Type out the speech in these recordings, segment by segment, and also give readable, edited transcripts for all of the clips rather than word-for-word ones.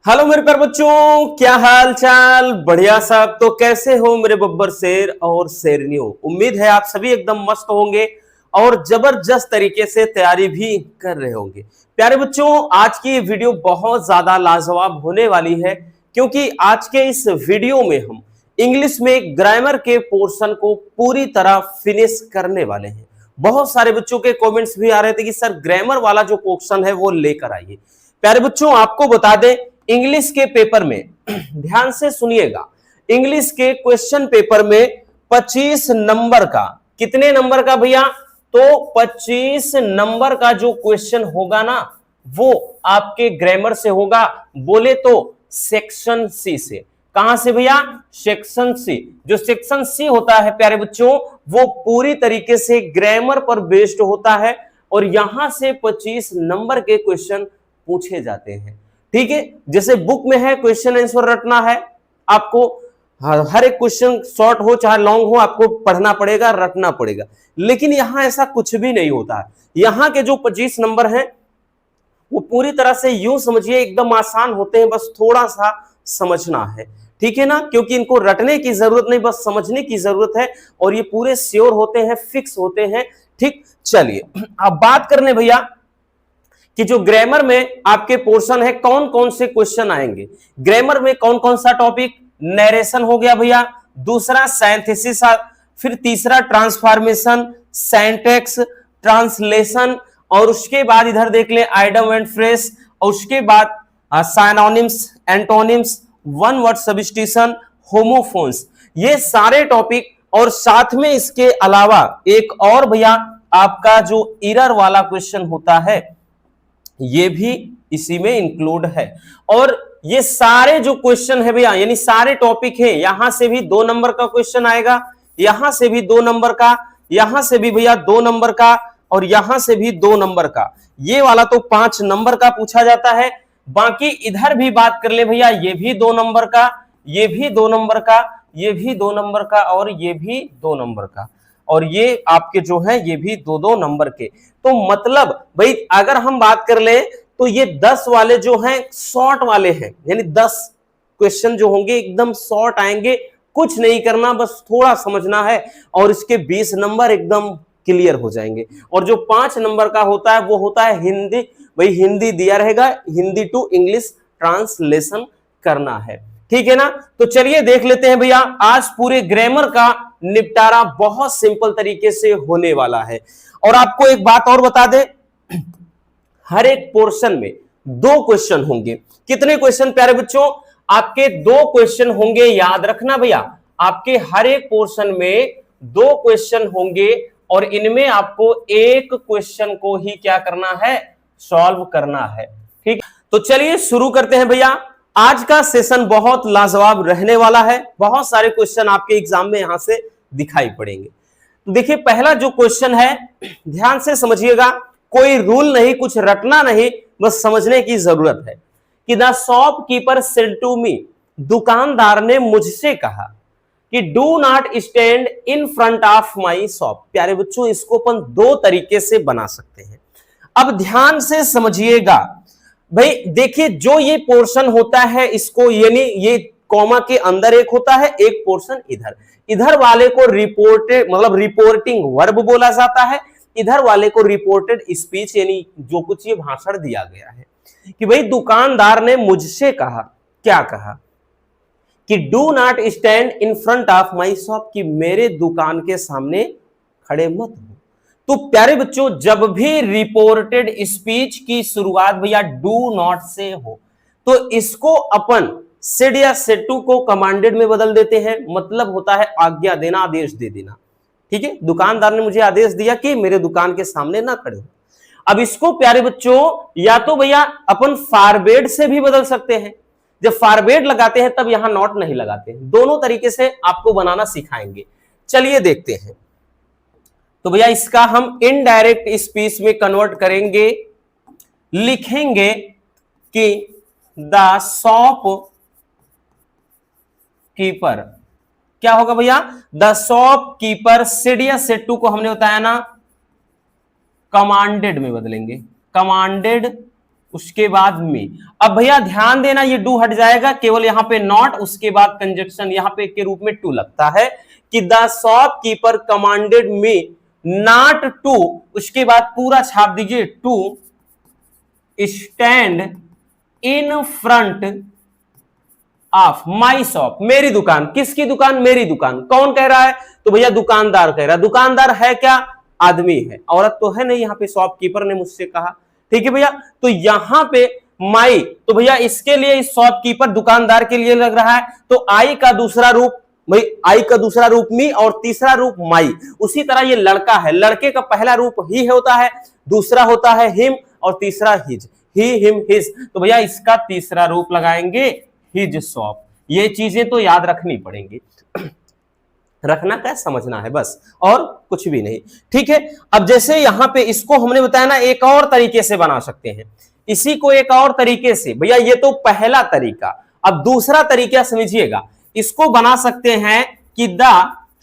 Hello मेरे प्यारे बच्चों, क्या हाल चाल? बढ़िया साहब। तो कैसे हो मेरे बब्बर शेर और शेरनियों? उम्मीद है आप सभी एकदम मस्त होंगे और जबरदस्त तरीके से तैयारी भी कर रहे होंगे। प्यारे बच्चों, आज की वीडियो बहुत ज्यादा लाजवाब होने वाली है, क्योंकि आज के इस वीडियो में हम इंग्लिश में ग्रामर के पोर्शन को पूरी तरह फिनिश करने वाले हैं। बहुत सारे बच्चों के कमेंट्स भी आ रहे थे कि सर ग्रामर वाला जो पोर्शन है वो लेकर आइए। प्यारे बच्चों, आपको बता दें, इंग्लिश के पेपर में ध्यान से सुनिएगा, इंग्लिश के क्वेश्चन पेपर में 25 नंबर का, कितने नंबर का भैया? तो 25 नंबर का जो क्वेश्चन होगा ना, वो आपके ग्रामर से होगा। बोले तो सेक्शन सी से। कहां से भैया? Section C. जो सेक्शन सी होता है प्यारे बच्चों, वो पूरी तरीके से ग्रामर पर बेस्ड होता है और यहां से 25 नंबर के क्वेश्चन पूछे जाते हैं। ठीक है, जैसे बुक में है क्वेश्चन आंसर रटना है आपको, हर एक क्वेश्चन शॉर्ट हो चाहे लॉन्ग हो आपको पढ़ना पड़ेगा, रटना पड़ेगा। लेकिन यहां ऐसा कुछ भी नहीं होता है। यहां के जो 25 नंबर हैं वो पूरी तरह से यूं समझिए एकदम आसान होते हैं, बस थोड़ा सा समझना है। ठीक है ना? क्योंकि इनको रटने की जरूरत नहीं, बस समझने की जरूरत है और ये पूरे श्योर होते हैं, फिक्स होते हैं। ठीक, चलिए अब बात करने भैया कि जो ग्रामर में आपके पोर्शन है कौन कौन से क्वेश्चन आएंगे। ग्रामर में कौन कौन सा टॉपिक? नरेशन हो गया भैया, दूसरा सिंथेसिस, फिर तीसरा ट्रांसफॉर्मेशन, सिंटैक्स, ट्रांसलेशन, और उसके बाद इधर देख ले आइडम एंड फ्रेज, और उसके बाद synonyms, antonyms, one word substitution, homophones, ये सारे टॉपिक। और साथ में इसके अलावा एक और भैया आपका जो एरर वाला क्वेश्चन होता है ये भी इसी में इंक्लूड है। और ये सारे जो क्वेश्चन है भैया, यानी सारे टॉपिक है, यहां से भी 2 नंबर का क्वेश्चन आएगा, यहां से भी 2 नंबर का, यहां से भी भैया 2 नंबर का, और यहां से भी 2 नंबर का। ये वाला तो 5 नंबर का पूछा जाता है। बाकी इधर भी बात कर ले भैया, ये भी 2 नंबर का, ये भी 2 नंबर का, ये भी 2 नंबर का, और ये भी 2 नंबर का, और ये आपके जो है ये भी 2-2 नंबर के। तो मतलब भाई अगर हम बात कर ले तो ये 10 वाले जो हैं शॉर्ट वाले हैं, यानी 10 क्वेश्चन जो होंगे एकदम शॉर्ट आएंगे, कुछ नहीं करना, बस थोड़ा समझना है और इसके 20 नंबर एकदम क्लियर हो जाएंगे। और जो 5 नंबर का होता है वो होता है हिंदी। भाई हिंदी दिया रहेगा, हिंदी टू इंग्लिश ट्रांसलेशन करना है। ठीक है ना? तो चलिए देख लेते हैं भैया, आज पूरे ग्रामर का निपटारा बहुत सिंपल तरीके से होने वाला है। और आपको एक बात और बता दें, हर एक पोर्शन में 2 क्वेश्चन होंगे। कितने क्वेश्चन प्यारे बच्चों? आपके 2 क्वेश्चन होंगे, याद रखना भैया, आपके हर एक पोर्शन में 2 क्वेश्चन होंगे और इनमें आपको एक क्वेश्चन को ही क्या करना है? सॉल्व करना है। ठीक, तो चलिए शुरू करते हैं भैया। आज का सेशन बहुत लाजवाब रहने वाला है, बहुत सारे क्वेश्चन आपके एग्जाम में यहां से दिखाई पड़ेंगे। तो देखिए पहला जो क्वेश्चन है, ध्यान से समझिएगा, कोई रूल नहीं, कुछ रटना नहीं, बस समझने की जरूरत है कि the shopkeeper said to me, दुकानदार ने मुझसे कहा कि do not stand in front of my shop. प्यारे बच्चों इसको अपन 2 तरीके से बना सकते हैं। अब ध्यान से समझिएगा भाई, देखिए जो ये पोर्शन होता है इसको, यानी ये कॉमा के अंदर एक होता है, एक पोर्शन इधर, इधर वाले को रिपोर्टेड मतलब रिपोर्टिंग वर्ब बोला जाता है, इधर वाले को रिपोर्टेड स्पीच, यानी जो कुछ ये भाषण दिया गया है कि भाई दुकानदार ने मुझसे कहा, क्या कहा कि do not stand in front of my shop, कि मेरे दुकान के सामने खड़े मत हो। तो प्यारे बच्चों जब भी रिपोर्टेड स्पीच की शुरुआत भैया डू नॉट से हो तो इसको अपन सेड या सेड टू को कमांडेड में बदल देते हैं, मतलब होता है आज्ञा देना, आदेश दे देना। ठीक है, दुकानदार ने मुझे आदेश दिया कि मेरे दुकान के सामने ना खड़े हो। अब इसको प्यारे बच्चों या तो भैया अपन फॉरवर्ड से भी बदल सकते हैं, जब फॉरवर्ड लगाते हैं तब यहां नॉट नहीं लगाते हैं। दोनों तरीके से आपको बनाना सिखाएंगे। चलिए देखते हैं। तो भैया इसका हम इनडायरेक्ट स्पीच में कन्वर्ट करेंगे, लिखेंगे कि द शॉप कीपर क्या होगा भैया, द शॉपकीपर सेड या सेड टू को हमने बताया ना कमांडेड में बदलेंगे, कमांडेड उसके बाद मी। अब भैया ध्यान देना ये डू हट जाएगा, केवल यहां पे नॉट, उसके बाद कंजक्शन यहां पे के रूप में टू लगता है कि the shopkeeper commanded me not to, उसके बाद पूरा छाप दीजिए to stand in front of my shop, मेरी दुकान। किसकी दुकान, मेरी दुकान। कौन कह रहा है, तो भैया दुकानदार कह रहा है। दुकानदार है क्या, आदमी है, औरत तो है नहीं, यहां पे शॉपकीपर ने मुझसे कहा, ठीक है भैया। तो यहां पे माई, तो भैया इसके लिए इस शॉपकीपर दुकानदार के लिए लग रहा है, तो आई का दूसरा रूप भाई, आई का दूसरा रूप मी और तीसरा रूप माई। उसी तरह ये लड़का है, लड़के का पहला रूप ही होता है, दूसरा होता है हिम और तीसरा हिज, ही हिम हिज। तो भैया इसका तीसरा रूप लगाएंगे हिज शॉप। ये चीजें तो याद रखनी पड़ेंगी, रखना क्या, समझना है बस, और कुछ भी नहीं, ठीक है। अब जैसे यहां पे इसको हमने बताया ना एक और तरीके से बना सकते हैं, इसी को एक और तरीके से, भैया ये तो पहला तरीका। अब दूसरा तरीका समझिएगा, इसको बना सकते हैं कि द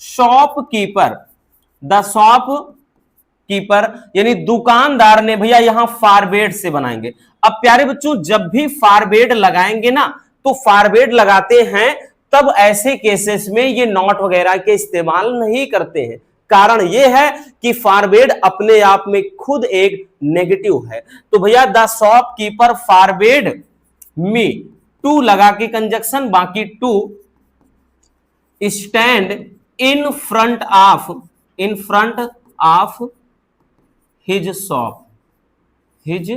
शॉपकीपर, द शॉपकीपर यानी दुकानदार ने, भैया यहां फॉरवर्ड से बनाएंगे। अब प्यारे बच्चों जब भी फॉरवर्ड लगाएंगे ना, तो फॉरवर्ड लगाते हैं तब ऐसे केसेस में ये नॉट वगैरह के इस्तेमाल नहीं करते हैं। कारण ये है कि फॉरवर्ड अपने आप में खुद एक नेगेटिव है। तो भैया the shopkeeper forward me, to लगा के कंजक्शन, बाकी to stand in front of, in front of his shop, his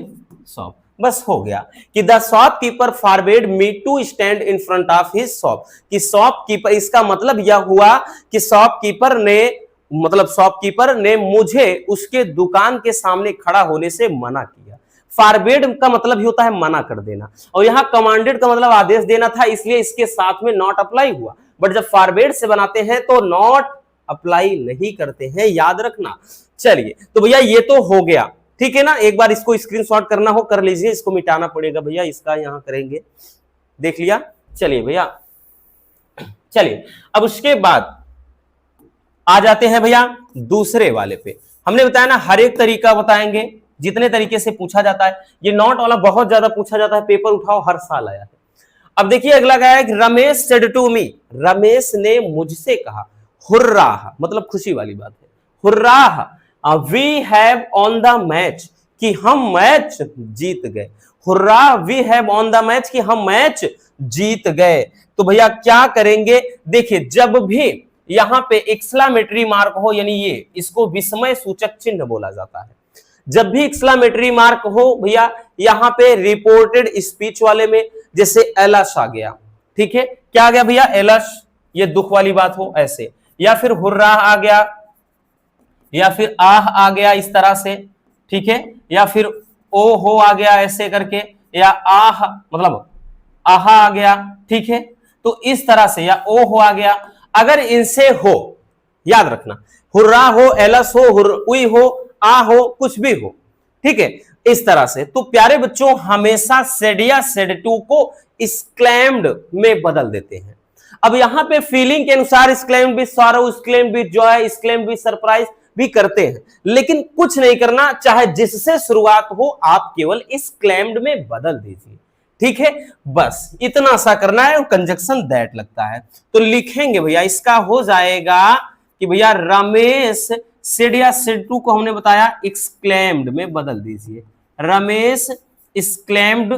shop. बस हो गया कि the shopkeeper forward me to stand in front of his shop, कि शॉपकीपर, इसका मतलब यह हुआ कि शॉपकीपर ने, मतलब शॉपकीपर ने मुझे उसके दुकान के सामने खड़ा होने से मना किया। फॉरवर्ड का मतलब ही होता है मना कर देना, और यहां कमांडेड का मतलब आदेश देना था, इसलिए इसके साथ में नॉट अप्लाई हुआ। बट जब फॉरवर्ड से बनाते हैं तो नॉट अप्लाई नहीं करते हैं, याद रखना। चलिए तो भैया ये तो हो गया, ठीक है ना। एक बार इसको स्क्रीनशॉट करना हो कर लीजिए, इसको मिटाना पड़ेगा भैया, इसका यहां करेंगे, देख लिया। चलिए भैया, चलिए अब उसके बाद आ जाते हैं भैया दूसरे वाले पे। हमने बताया ना हर एक तरीका बताएंगे, जितने तरीके से पूछा जाता है। ये नॉट वाला बहुत ज्यादा पूछा जाता है, पेपर उठाओ हर साल आया है। अब देखिए अगला क्या है, Ramesh said to me, Ramesh ने मुझसे कहा, हुर्राह मतलब खुशी वाली बात है, hurrah we have won the match, कि हम मैच जीत गए। Hurrah we have won the match, कि हम मैच जीत गए। तो भैया क्या करेंगे, देखिए जब भी यहां पे एक्सक्लेमेटरी मार्क हो, यानी ये इसको विस्मय सूचक चिन्ह बोला जाता है। जब भी एक्सक्लेमेटरी मार्क हो भैया यहां पे रिपोर्टेड स्पीच वाले में, जैसे एलस आ गया, ठीक है, क्या आ गया भैया, एलस, ये दुख वाली बात हो ऐसे, या फिर हुर्राह आ गया, या फिर आह आ गया इस तरह से, ठीक है, या फिर ओ हो आ गया ऐसे करके, या आह मतलब आहा आ गया, ठीक है। तो इस तरह से, या ओ हो आ गया, अगर इनसे हो, याद रखना, हुर्रा हो, एलस हो, हुई हो, आ हो, कुछ भी हो, ठीक है, इस तरह से। तो प्यारे बच्चों हमेशा सेड या सेड टू को एक्सक्लेम्ड में बदल देते हैं। अब यहां पे फीलिंग के अनुसार exclaimed with sorrow, exclaimed with Joy, exclaimed with surprise भी करते हैं, लेकिन कुछ नहीं करना, चाहे जिससे शुरुआत हो आप केवल एक्सक्लेम्ड में बदल दीजिए, ठीक है। बस इतना सा करना है, कंजक्शन दैट लगता है। तो लिखेंगे भैया, इसका हो जाएगा कि भैया रमेश सेड या सेड टू को हमने बताया एक्सक्लेम्ड में बदल दीजिए, रमेश एक्सक्लेम्ड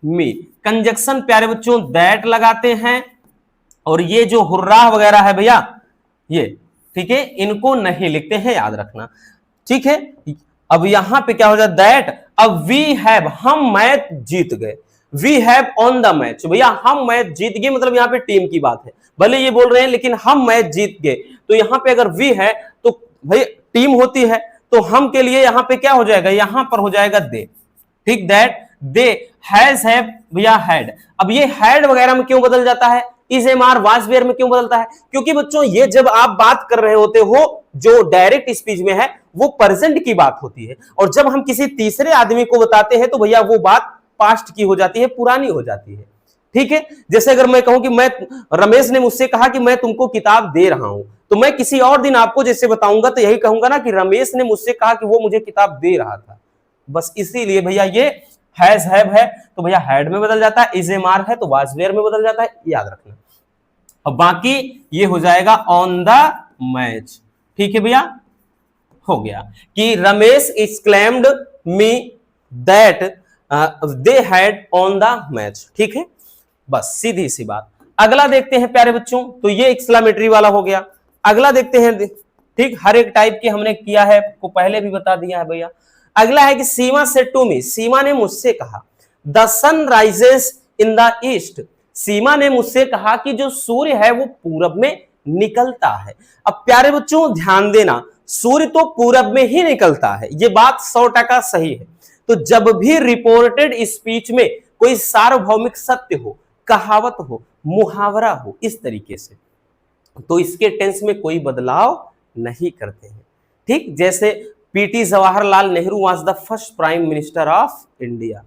मी। कंजक्शन प्यारे बच्चों दैट लगाते हैं, और ये जो हुर्राह वगैरह है भैया ये, ठीक है, इनको नहीं लिखते हैं, याद रखना, ठीक है। अब यहां पे क्या हो जाता है, दैट, अब वी हैव, हम मैच जीत गए, we have won the match, भैया हम मैच जीत गए मतलब यहां पे टीम की बात है, भले ये बोल रहे हैं लेकिन हम मैच जीत गए। तो यहां पे अगर वी है तो भाई टीम होती है, तो हम के लिए यहां पे क्या हो जाएगा, यहां पर हो जाएगा दे, ठीक, दैट दे हैज हैव भैया हैड। अब ये हैड वगैरह में क्यों बदल जाता है, is am are was were में क्यों बदलता है, क्योंकि बच्चों ये जब आप बात कर रहे होते हो जो डायरेक्ट स्पीच में है वो प्रेजेंट की बात होती है, और जब हम किसी तीसरे आदमी को बताते हैं तो भैया वो बात पास्ट की हो जाती है, पुरानी हो जाती है, ठीक है, जैसे अगर मैं कहूं कि मैं रमेश ने मुझसे कहा कि मैं तुमको किताब दे रहा हूं, तो मैं किसी और दिन आपको जैसे बताऊंगा तो यही कहूंगा ना कि रमेश ने मुझसे कहा कि वो मुझे किताब दे रहा था। बस इसीलिए भैया ये हैज हैव है तो भैया हैड में बदल जाता है, इज एम आर है तो वाज वेयर में बदल जाता है, याद रखना। अब बाकी ये हो जाएगा ऑन द मैच। ठीक है भैया, हो गया कि Ramesh exclaimed me that they had on the match. ठीक है, बस सीधी सी बात। अगला देखते हैं प्यारे बच्चों, तो ये एक्सक्लेमेटरी वाला हो गया। अगला देखते हैं, ठीक, हर एक टाइप की हमने किया है, को पहले भी बता दिया है भैया। अगला है कि सीमा सेड टू मी, सीमा ने मुझसे कहा the sun rises in the east, Seema ने मुझसे कहा कि जो सूर्य है वो पूरब में निकलता है। अब प्यारे बच्चों ध्यान देना, सूर्य तो पूरब में ही निकलता है, ये बात 100% सही है। तो जब भी रिपोर्टेड स्पीच में कोई सार्वभौमिक सत्य हो, कहावत हो, मुहावरा हो इस तरीके से, तो इसके टेंस में कोई बदलाव नहीं करते हैं। ठीक, जैसे PT Jawaharlal Nehru was the first prime minister of India.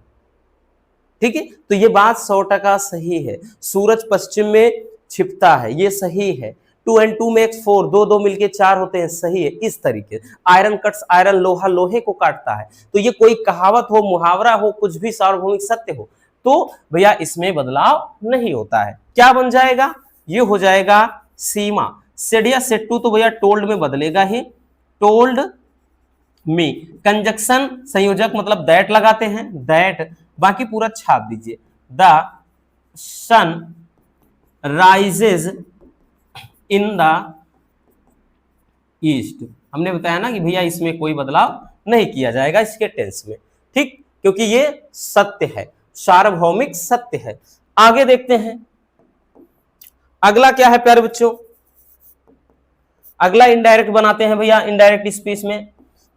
ठीक है, तो ये बात 100% सही है। सूरज पश्चिम में छिपता है, ये सही है। 2 and 2 makes 4, दो दो मिलके 4 होते हैं, सही है। इस तरीके आयरन कट्स आयरन, लोहा लोहे को काटता है। तो ये कोई कहावत हो, मुहावरा हो, कुछ भी सार्वभौमिक सत्य हो, तो भैया इसमें बदलाव नहीं होता है। क्या बन जाएगा, ये हो जाएगा सीमा। सेड या सेड टू तो भैया टोल्ड में बदलेगा ही, टोल्ड मी। कंजक्शन संयोजक मतलब दैट लगाते हैं, दैट, बाकी पूरा छाप दीजिए। The sun rises in the east, हमने बताया ना कि भैया इसमें कोई बदलाव नहीं किया जाएगा इसके टेंस में। ठीक, क्योंकि ये सत्य है, सार्वभौमिक सत्य है। आगे देखते हैं, अगला क्या है प्यारे बच्चों, अगला इनडायरेक्ट बनाते हैं भैया। इनडायरेक्ट स्पीच में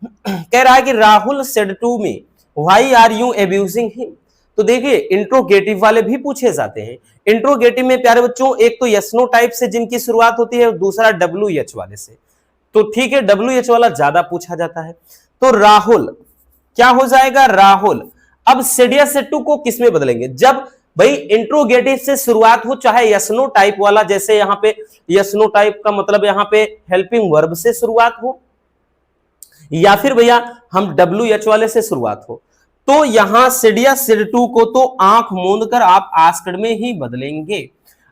कह रहा है कि Rahul said to me why are you abusing him. तो देखिए इंट्रोगेटिव वाले भी पूछे जाते हैं। इंट्रोगेटिव में प्यारे बच्चों एक तो यस नो टाइप से जिनकी शुरुआत होती है, दूसरा डब्ल्यू एच वाले से। तो ठीक है, डब्ल्यू एच वाला ज्यादा पूछा जाता है। तो राहुल क्या हो जाएगा, राहुल। अब सेड या सेड टू को किस में बदलेंगे, जब भाई इंट्रोगेटिव से शुरुआत हो, चाहे यस नो टाइप वाला, जैसे यहां पे यस नो टाइप का मतलब यहां पे हेल्पिंग वर्ब से शुरुआत हो, या फिर भैया हम डब्ल्यू एच वाले से शुरुआत हो, तो यहां सेड या सेड टू को तो आंख मूंद कर आप आस्क्ड में ही बदलेंगे।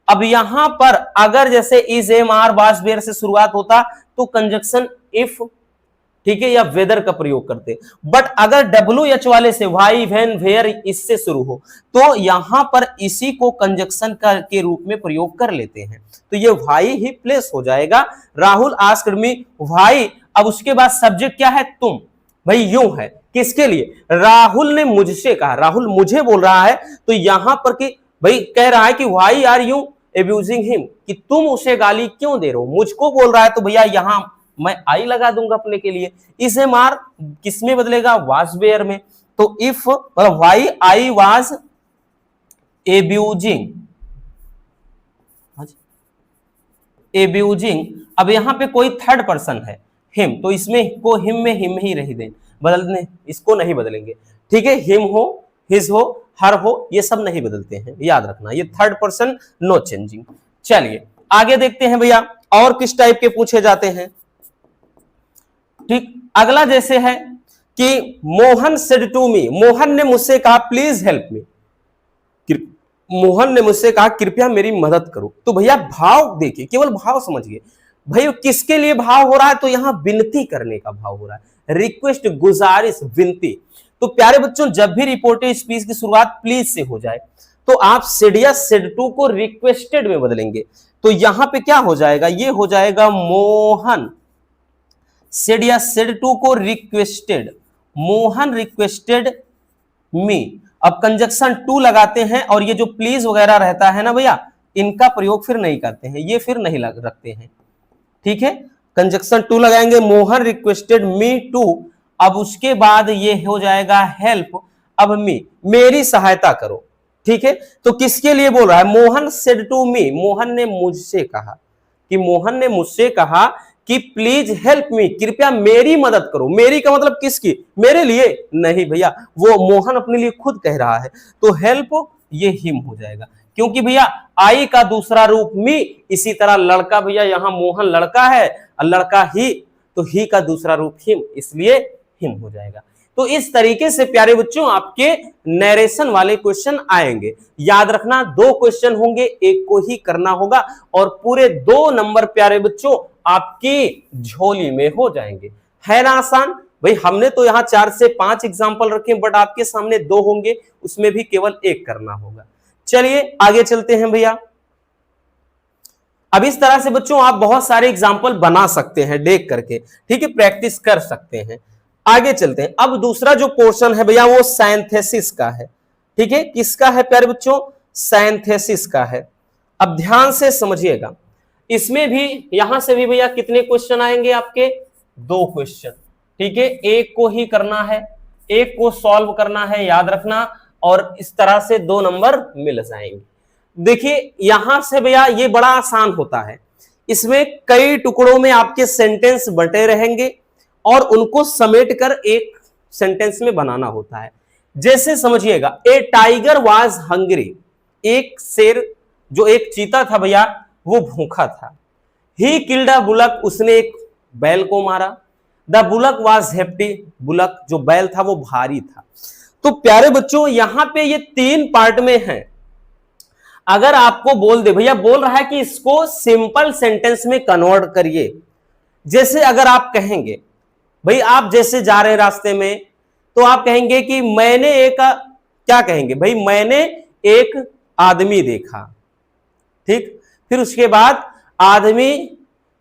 अब यहां पर अगर जैसे is am are was were से शुरुआत होता तो कंजक्शन इफ, ठीक है, या वेदर का प्रयोग करते। बट अगर डब्ल्यू एच वाले से व्हाई व्हेन वेयर इससे शुरू हो तो यहां पर इसी को कंजक्शन के रूप में प्रयोग कर लेते हैं। तो ये व्हाई ही प्लेस हो जाएगा। राहुल आस्क्ड मी व्हाई, अब उसके बाद सब्जेक्ट क्या है, तुम। भाई यूं है, किसके लिए, राहुल ने मुझसे कहा, राहुल मुझे बोल रहा है, तो यहां पर कि भाई कह रहा है कि why are you abusing him, कि तुम उसे गाली क्यों दे रहे हो, मुझको बोल रहा है, तो भैया यहां मैं आई लगा दूंगा अपने के लिए। इसे मार किस में बदलेगा, वाज वेयर में। तो if why I was abusing, abusing, अब यहां पे कोई थर्ड पर्सन है हिम, तो इसमें को हिम में हिम ही रही दें, बदलने इसको नहीं बदलेंगे। ठीक है, हिम हो, हिज हो, हर हो, ये सब नहीं बदलते हैं, याद रखना, ये थर्ड पर्सन नो चेंजिंग। चलिए आगे देखते हैं भैया और किस टाइप के पूछे जाते हैं। ठीक, अगला जैसे है कि Mohan said to me, Mohan ने मुझसे कहा प्लीज हेल्प मी, मोहन ने मुझसे कहा कृपया मेरी मदद करो। तो भैया भाव देखिए, केवल भाव समझिए भाई किसके लिए भाव हो रहा है, तो यहां विनती करने का भाव हो रहा है, रिक्वेस्ट, गुजारिश, विनती। तो प्यारे बच्चों जब भी रिपोर्टेड स्पीच की शुरुआत प्लीज से हो जाए तो आप सेड या सेड टू को रिक्वेस्टेड में बदलेंगे। तो यहां पे क्या हो जाएगा, ये हो जाएगा मोहन सेड या सेड टू को रिक्वेस्टेड, मोहन रिक्वेस्टेड मी। अब कंजक्शन टू लगाते हैं और ये जो प्लीज वगैरह रहता है ना भैया, इनका प्रयोग फिर नहीं करते हैं, ये फिर नहीं रखते हैं। ठीक है, कंजक्शन टू लगाएंगे, मोहन रिक्वेस्टेड मी टू, अब उसके बाद ये हो जाएगा हेल्प, अब मी, मेरी सहायता करो। ठीक है, तो किसके लिए बोल रहा है, Mohan said to me, Mohan ने मुझसे कहा, कि मोहन ने मुझसे कहा कि प्लीज हेल्प मी, कृपया मेरी मदद करो। मेरी का मतलब किसकी, मेरे लिए नहीं भैया, वो मोहन अपने लिए खुद कह रहा है, तो हेल्प ये हिम हो जाएगा। क्योंकि भैया आई का दूसरा रूप मी, इसी तरह लड़का भैया यहाँ मोहन लड़का है और लड़का ही, तो ही का दूसरा रूप हिम, इसलिए हिम हो जाएगा। तो इस तरीके से प्यारे बच्चों आपके नरेशन वाले क्वेश्चन आएंगे। याद रखना 2 क्वेश्चन होंगे, एक को ही करना होगा और पूरे 2 नंबर प्यारे बच्चों आपकी झोली में हो जाएंगे। है ना आसान भाई? हमने तो यहां 4 से 5 एग्जाम्पल रखे, बट आपके सामने 2 होंगे, उसमें भी केवल एक करना होगा। चलिए आगे चलते हैं भैया। अब इस तरह से बच्चों आप बहुत सारे एग्जाम्पल बना सकते हैं देख करके, ठीक है, प्रैक्टिस कर सकते हैं। आगे चलते हैं। अब दूसरा जो पोर्शन है भैया वो साइंथेसिस का है, ठीक है। किसका है प्यारे बच्चों? साइंथेसिस का है। अब ध्यान से समझिएगा, इसमें भी यहां से भी भैया कितने क्वेश्चन आएंगे आपके? 2 क्वेश्चन, ठीक है। एक को ही करना है, एक को सॉल्व करना है, याद रखना, और इस तरह से 2 नंबर मिल जाएंगे। देखिए यहां से भैया ये बड़ा आसान होता है, इसमें कई टुकड़ों में आपके सेंटेंस बंटे रहेंगे और उनको समेट कर एक सेंटेंस में बनाना होता है। जैसे समझिएगा, ए टाइगर वाज हंग्री, एक शेर जो एक चीता था भैया वो भूखा था। ही किल्ड अ बुलक, उसने एक बैल को मारा। The bullock was hefty, bullock जो बैल था वो भारी था। तो प्यारे बच्चों यहां पे ये 3 पार्ट में है। अगर आपको बोल दे भैया, बोल रहा है कि इसको सिंपल सेंटेंस में कन्वर्ट करिए। जैसे अगर आप कहेंगे भाई, आप जैसे जा रहे हैं रास्ते में, तो आप कहेंगे कि मैंने एक, क्या कहेंगे भाई, मैंने एक आदमी देखा, ठीक। फिर उसके बाद आदमी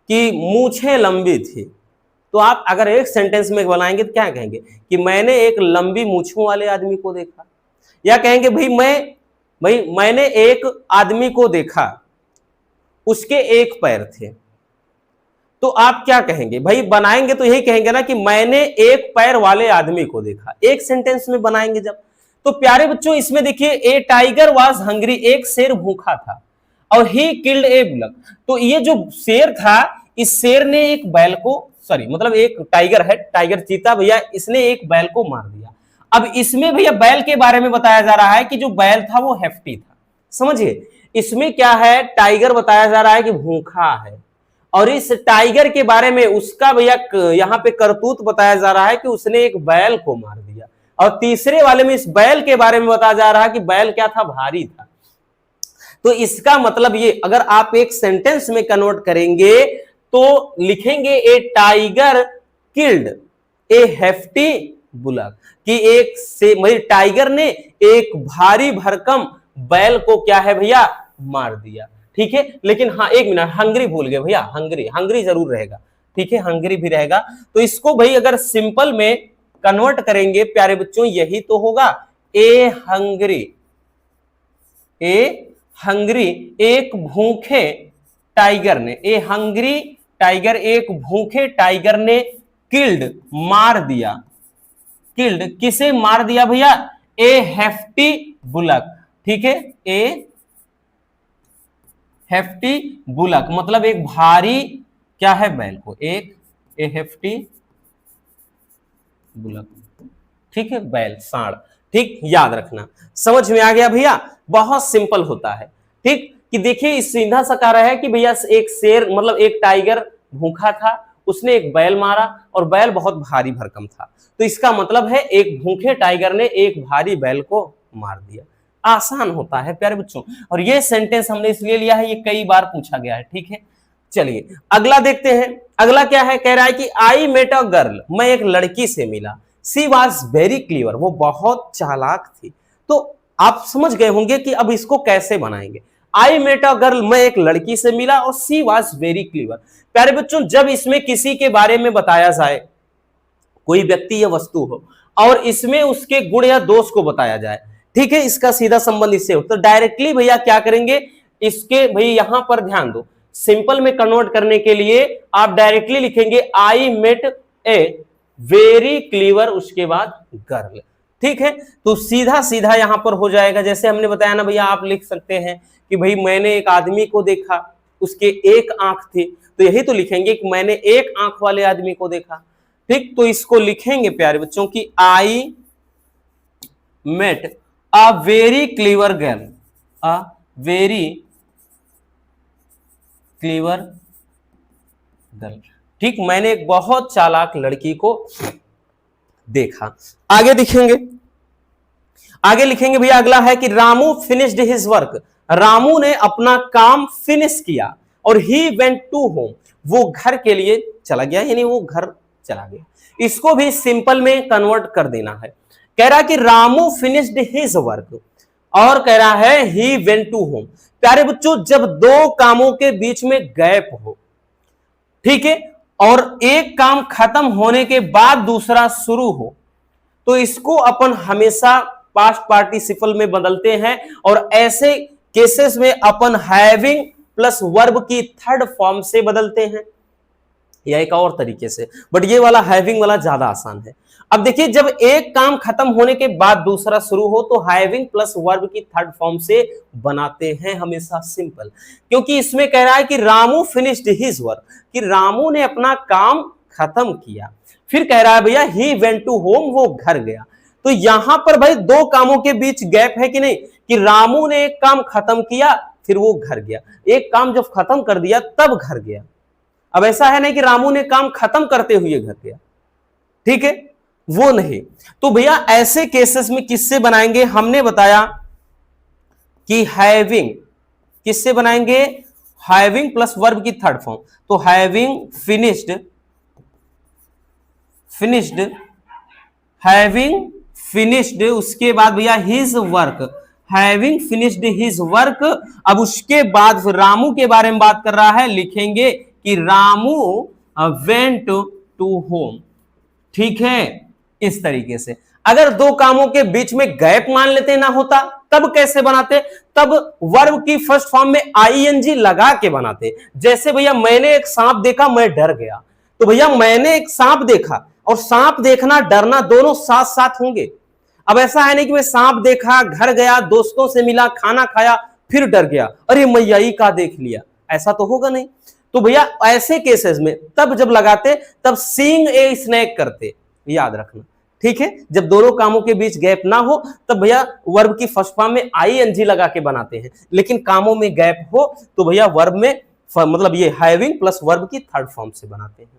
की मूछें लंबी थी। तो आप अगर एक सेंटेंस में बनाएंगे तो क्या कहेंगे कि मैंने एक लंबी मूछों वाले आदमी को देखा। या कहेंगे भाई मैंने एक आदमी को देखा, उसके एक पैर थे। तो आप क्या कहेंगे भाई? बनाएंगे तो यही कहेंगे ना कि मैंने एक पैर वाले आदमी को देखा, एक सेंटेंस में बनाएंगे जब। तो प्यारे बच्चों इसमें देखिए, ए टाइगर वाज हंग्री, एक शेर भूखा था, और ही किल्ड ए बुलक। तो ये जो शेर था, इस शेर ने एक बैल को, सॉरी मतलब एक टाइगर है, टाइगर चीता भैया, इसने एक बैल को मार दिया। अब इसमें भैया बैल के बारे में बताया जा रहा है कि जो बैल था वो हेफ्टी था। समझिए इसमें क्या है, टाइगर बताया जा रहा है कि भूखा है, और इस टाइगर के बारे में उसका भैया यहाँ पे करतूत बताया जा रहा है कि उसने एक बैल को मार दिया। और तीसरे वाले में इस बैल के बारे में बताया जा रहा है कि बैल क्या था? भारी था। तो इसका मतलब ये, अगर आप एक सेंटेंस में कन्वर्ट करेंगे तो लिखेंगे a tiger killed a hefty bullock, कि एक से टाइगर ने एक भारी भरकम बैल को क्या है भैया? मार दिया, ठीक है। लेकिन हाँ एक मिनट, हंग्री भूल गए भैया, हंग्री जरूर रहेगा, ठीक है, हंग्री भी रहेगा। तो इसको भाई अगर सिंपल में कन्वर्ट करेंगे प्यारे बच्चों, यही तो होगा, ए हंग्री एक भूखे टाइगर ने, ए हंग्री टाइगर एक भूखे टाइगर ने किल्ड मार दिया। किल्ड किसे मार दिया भैया? ए हेफ्टी बुलक, ठीक है, ए हेफ्टी बुलक मतलब एक भारी क्या है? बैल को, एक ए हेफ्टी बुलक, ठीक है, बैल, सांड, ठीक। याद रखना, समझ में आ गया भैया? बहुत सिंपल होता है, ठीक। कि देखिए इस सीधा सा कह रहा है कि भैया एक शेर मतलब एक टाइगर भूखा था, उसने एक बैल मारा और बैल बहुत भारी भरकम था। तो इसका मतलब है एक भूखे टाइगर ने एक भारी बैल को मार दिया। आसान होता है प्यारे बच्चों, और ये सेंटेंस हमने इसलिए लिया है, ये कई बार पूछा गया है, ठीक है। चलिए अगला देखते हैं। अगला क्या है? कह रहा है कि आई मेट अ गर्ल, मैं एक लड़की से मिला। सी वॉज वेरी क्लीवर, वो बहुत चालाक थी। तो आप समझ गए होंगे कि अब इसको कैसे बनाएंगे। आई मेट अ गर्ल, मैं एक लड़की से मिला, और सी वॉज वेरी क्लीवर। प्यारे बच्चों जब इसमें किसी के बारे में बताया जाए, कोई व्यक्ति या वस्तु हो, और इसमें उसके गुण या दोष को बताया जाए, ठीक है, इसका सीधा संबंध इससे हो, तो डायरेक्टली भैया क्या करेंगे, इसके भाई यहां पर ध्यान दो, सिंपल में कन्वर्ट करने के लिए आप डायरेक्टली लिखेंगे I met a very clever, उसके बाद गर्ल, ठीक है। तो सीधा सीधा यहां पर हो जाएगा। जैसे हमने बताया ना भैया, आप लिख सकते हैं कि भाई मैंने एक आदमी को देखा, उसके एक आंख थी, तो यही तो लिखेंगे कि मैंने एक आंख वाले आदमी को देखा, ठीक। तो इसको लिखेंगे प्यारे बच्चों की I met a very clever girl, a very clever girl. ठीक, मैंने एक बहुत चालाक लड़की को देखा। आगे दिखेंगे, आगे लिखेंगे भैया, अगला है कि Ramu finished his work. Ramu ने अपना काम फिनिश किया और ही वेंट टू होम, वो घर के लिए चला गया, यानी वो घर चला गया। इसको भी सिंपल में कन्वर्ट कर देना है। कह रहा है कि रामू फिनिश्ड हिज वर्क और कह रहा है ही वेंट टू होम। प्यारे बच्चों, जब दो कामों के बीच में गैप हो, ठीक है, और एक काम खत्म होने के बाद दूसरा शुरू हो, तो इसको अपन हमेशा पास्ट पार्टिसिपल में बदलते हैं और ऐसे केसेस में अपन हैविंग प्लस वर्ब की थर्ड फॉर्म से बदलते हैं, या एक और तरीके से, बट ये वाला हैविंग वाला ज्यादा आसान है। अब देखिए, जब एक काम खत्म होने के बाद दूसरा शुरू हो तो हैविंग प्लस वर्ब की थर्ड फॉर्म से बनाते हैं हमेशा सिंपल, क्योंकि इसमें कह रहा है कि रामू फिनिश्ड हिज वर्क, कि रामू ने अपना काम खत्म किया। फिर कह रहा है भैया ही वेंट टू होम, वो घर गया। तो यहां पर भाई दो कामों के बीच गैप है कि नहीं, कि रामू ने एक काम खत्म किया फिर वो घर गया, एक काम जब खत्म कर दिया तब घर गया। अब ऐसा है नहीं कि रामू ने काम खत्म करते हुए घर गया, ठीक है, वो नहीं। तो भैया ऐसे केसेस में किससे बनाएंगे, हमने बताया कि हैविंग, किससे बनाएंगे, हैविंग प्लस वर्ब की थर्ड फॉर्म। तो having finished, finished, having finished, उसके बाद भैया his work, having finished his work. अब उसके बाद रामू के बारे में बात कर रहा है, लिखेंगे कि रामू वेंट टू होम, ठीक है। इस तरीके से अगर दो कामों के बीच में गैप मान लेते ना होता, तब कैसे बनाते, तब वर्ब की फर्स्ट फॉर्म में आईएनजी लगा के बनाते। जैसे भैया मैंने एक सांप देखा, मैं डर गया, तो भैया मैंने एक सांप देखा और सांप देखना डरना दोनों साथ साथ होंगे। अब ऐसा है नहीं कि मैं सांप देखा, घर गया, दोस्तों से मिला, खाना खाया, फिर डर गया, अरे मैया का देख लिया, ऐसा तो होगा नहीं। तो भैया ऐसे केसेस में तब जब लगाते तब सीइंग ए स्नैक करते, याद रखना, ठीक है। जब दोनों कामों के बीच गैप ना हो तब भैया वर्ब की फर्स्ट फॉर्म में आईएनजी लगा के बनाते हैं, लेकिन कामों में गैप हो तो भैया वर्ब में मतलब ये हैविंग प्लस वर्ब की थर्ड फॉर्म से बनाते हैं।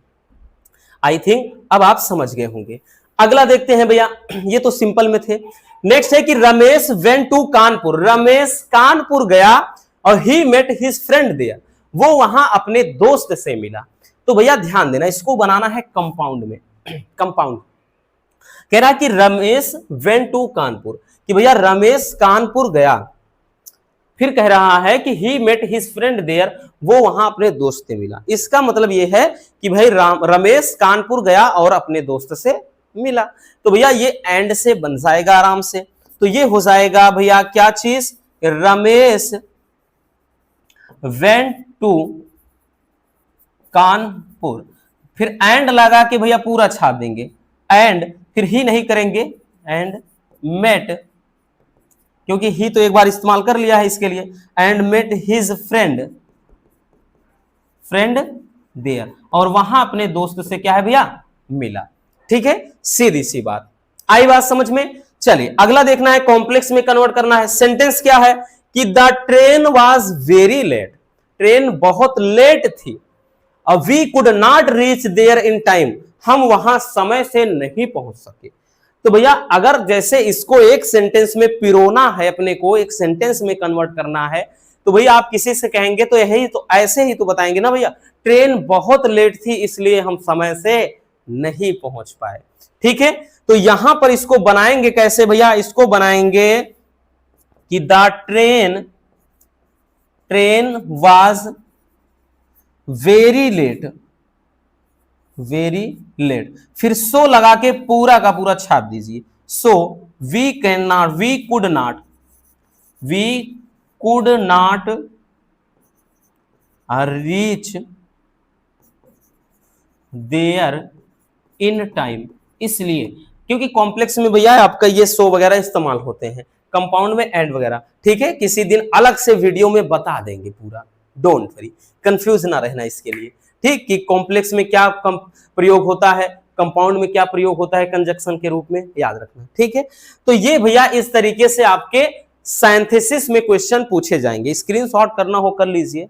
आई थिंक अब आप समझ गए होंगे। अगला देखते हैं भैया, ये तो सिंपल में थे। नेक्स्ट है कि रमेश वेंट टू कानपुर, रमेश कानपुर गया और he met his friend there, वो वहां अपने दोस्त से मिला। तो भैया ध्यान देना, इसको बनाना है कंपाउंड में। कंपाउंड कह रहा कि रमेश वेंट टू कानपुर, कि भैया रमेश कानपुर गया, फिर कह रहा है कि he met his friend there, वो वहां अपने दोस्त से मिला। इसका मतलब ये है कि भाई रमेश कानपुर गया और अपने दोस्त से मिला। तो भैया ये एंड से बन जाएगा आराम से, तो ये हो जाएगा भैया क्या चीज, रमेश वेंट टू कानपुर, फिर एंड लगा के भैया पूरा छाप देंगे, एंड फिर ही नहीं करेंगे, एंड मेट, क्योंकि ही तो एक बार इस्तेमाल कर लिया है इसके लिए, and met his friend, friend there, और वहां अपने दोस्त से क्या है भैया, मिला। ठीक है, सीधी सी बात, आई बात समझ में। चलिए अगला देखना है, कॉम्प्लेक्स में कन्वर्ट करना है। सेंटेंस क्या है कि the train was very late, train बहुत लेट थी, we could not reach there in time, हम वहां समय से नहीं पहुंच सके। तो भैया अगर जैसे इसको एक सेंटेंस में पिरोना है, अपने को एक सेंटेंस में कन्वर्ट करना है, तो भैया आप किसी से कहेंगे तो यही तो ऐसे ही तो बताएंगे ना भैया, ट्रेन बहुत लेट थी इसलिए हम समय से नहीं पहुंच पाए। ठीक है, तो यहां पर इसको बनाएंगे कैसे भैया, इसको बनाएंगे कि the train was very late, very late, फिर सो लगा के पूरा का पूरा छाप दीजिए। So we can not, we could not, we could not reach there in time, इसलिए क्योंकि कॉम्प्लेक्स में भैया आपका ये सो वगैरह इस्तेमाल होते हैं, कंपाउंड में एंड वगैरह। ठीक है, किसी दिन अलग से वीडियो में बता देंगे पूरा, डोंट वरी, कंफ्यूज ना रहना इसके लिए। ठीक, कि कॉम्प्लेक्स में क्या प्रयोग होता है, कंपाउंड में क्या प्रयोग होता है कंजक्शन के रूप में, याद रखना। ठीक है, तो ये भैया इस तरीके से आपके सिंथेसिस में क्वेश्चन पूछे जाएंगे। स्क्रीनशॉट करना हो कर लीजिए।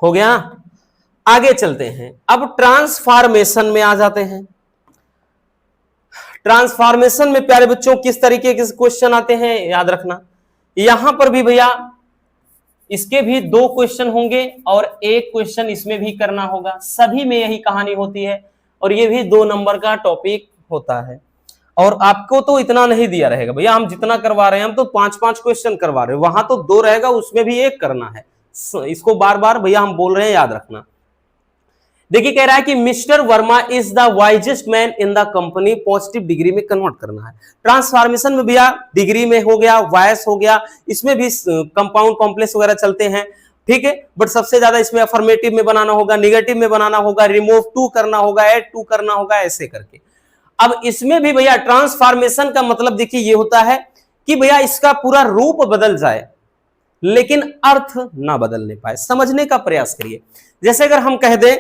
हो गया। आगे चलते हैं, अब ट्रांसफॉर्मेशन में आ जाते हैं। ट्रांसफॉर्मेशन में प्यारे बच्चों किस तरीके के क्वेश्चन आते हैं याद रखना। यहां पर भी भैया इसके भी 2 क्वेश्चन होंगे और 1 क्वेश्चन इसमें भी करना होगा। सभी में यही कहानी होती है और ये भी 2 नंबर का टॉपिक होता है। और आपको तो इतना नहीं दिया रहेगा भैया, हम जितना करवा रहे हैं हम तो 5-5 क्वेश्चन करवा रहे हैं, वहां तो 2 रहेगा, उसमें भी 1 करना है। इसको बार बार भैया हम बोल रहे हैं, याद रखना। देखिए कह रहा है कि mister Verma is the wisest man in the company, positive degree में कन्वर्ट करना है। ट्रांसफॉर्मेशन में भैया डिग्री में हो गया, वायस हो गया, इसमें भी कंपाउंड कॉम्प्लेक्स वगैरह चलते हैं, ठीक है। बट सबसे ज्यादा इसमें अफर्मेटिव में बनाना होगा, निगेटिव में बनाना होगा, रिमूव टू करना होगा, ऐड टू करना होगा, ऐसे करके। अब इसमें भी भैया ट्रांसफॉर्मेशन का मतलब देखिए ये होता है कि भैया इसका पूरा रूप बदल जाए लेकिन अर्थ ना बदलने पाए। समझने का प्रयास करिए। जैसे अगर हम कह दें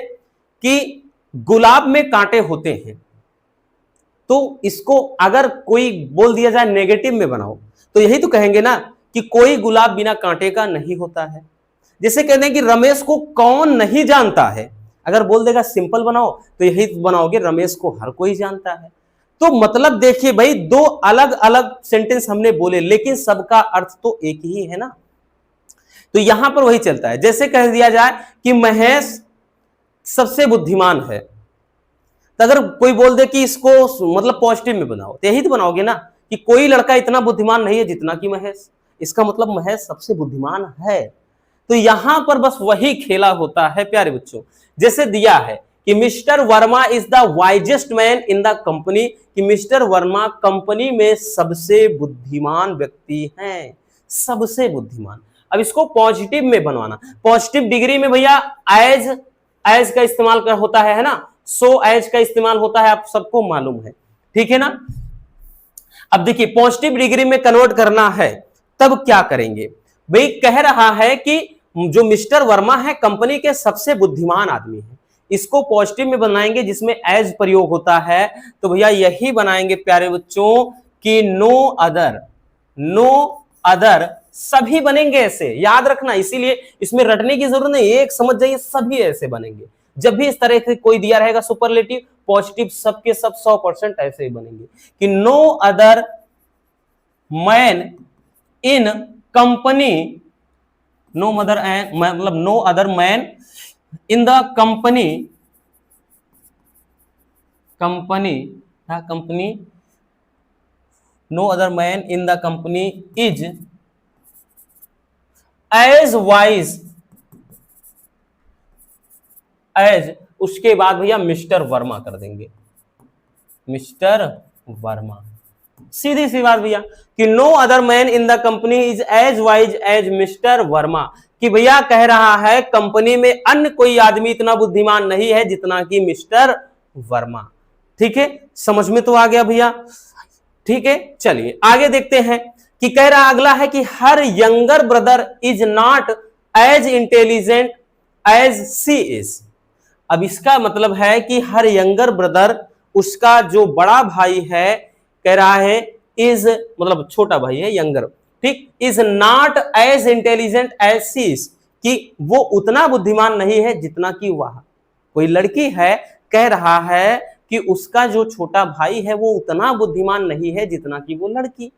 कि गुलाब में कांटे होते हैं, तो इसको अगर कोई बोल दिया जाए नेगेटिव में बनाओ तो यही तो कहेंगे ना कि कोई गुलाब बिना कांटे का नहीं होता है। जैसे कहते हैं कि रमेश को कौन नहीं जानता है, अगर बोल देगा सिंपल बनाओ तो यही बनाओगे रमेश को हर कोई जानता है। तो मतलब देखिए भाई 2 अलग अलग सेंटेंस हमने बोले लेकिन सबका अर्थ तो एक ही है ना। तो यहां पर वही चलता है। जैसे कह दिया जाए कि महेश सबसे बुद्धिमान है, तो अगर कोई बोल दे कि इसको मतलब पॉजिटिव में बनाओ तो यही तो बनाओगे ना कि कोई लड़का इतना बुद्धिमान नहीं है जितना कि महेश, इसका मतलब महेश सबसे बुद्धिमान है। तो यहां पर बस वही खेला होता है प्यारे बच्चों। जैसे दिया है कि mister Verma is the wisest man in the company, कि मिस्टर वर्मा कंपनी में सबसे बुद्धिमान व्यक्ति हैं, सबसे बुद्धिमान। अब इसको पॉजिटिव में बनवाना, पॉजिटिव डिग्री में भैया एज का इस्तेमाल कर होता है ना, सो एज का इस्तेमाल होता है, आप सबको मालूम है, ठीक है ना। अब देखिए पॉजिटिव डिग्री में कन्वर्ट करना है तब क्या करेंगे भाई, कह रहा है कि जो मिस्टर वर्मा है कंपनी के सबसे बुद्धिमान आदमी है, इसको पॉजिटिव में बनाएंगे जिसमें एज प्रयोग होता है। तो भैया यही बनाएंगे प्यारे बच्चों कि नो अदर, सभी बनेंगे ऐसे, याद रखना। इसीलिए इसमें रटने की जरूरत नहीं, एक समझ जाइए, सभी ऐसे बनेंगे। जब भी इस तरह से कोई दिया रहेगा सुपरलेटिव पॉजिटिव, सबके सब 100% ऐसे ही बनेंगे कि no other man in company, no other man in the company no other man in the company is as wise as, उसके बाद भैया मिस्टर वर्मा कर देंगे, मिस्टर वर्मा। सीधी सी बात भैया कि no other man in the company is as wise as mister Verma, कि भैया कह रहा है कंपनी में अन्य कोई आदमी इतना बुद्धिमान नहीं है जितना कि मिस्टर वर्मा। ठीक है, समझ में तो आ गया भैया। ठीक है, चलिए आगे देखते हैं कि कह रहा अगला है कि her younger brother is not as intelligent as she is. अब इसका मतलब है कि हर यंगर ब्रदर, उसका जो बड़ा भाई है, कह रहा है इज मतलब छोटा भाई है यंगर, ठीक, is not as intelligent as she is, कि वो उतना बुद्धिमान नहीं है जितना कि वह। कोई लड़की है, कह रहा है कि उसका जो छोटा भाई है वो उतना बुद्धिमान नहीं है जितना कि वो लड़की।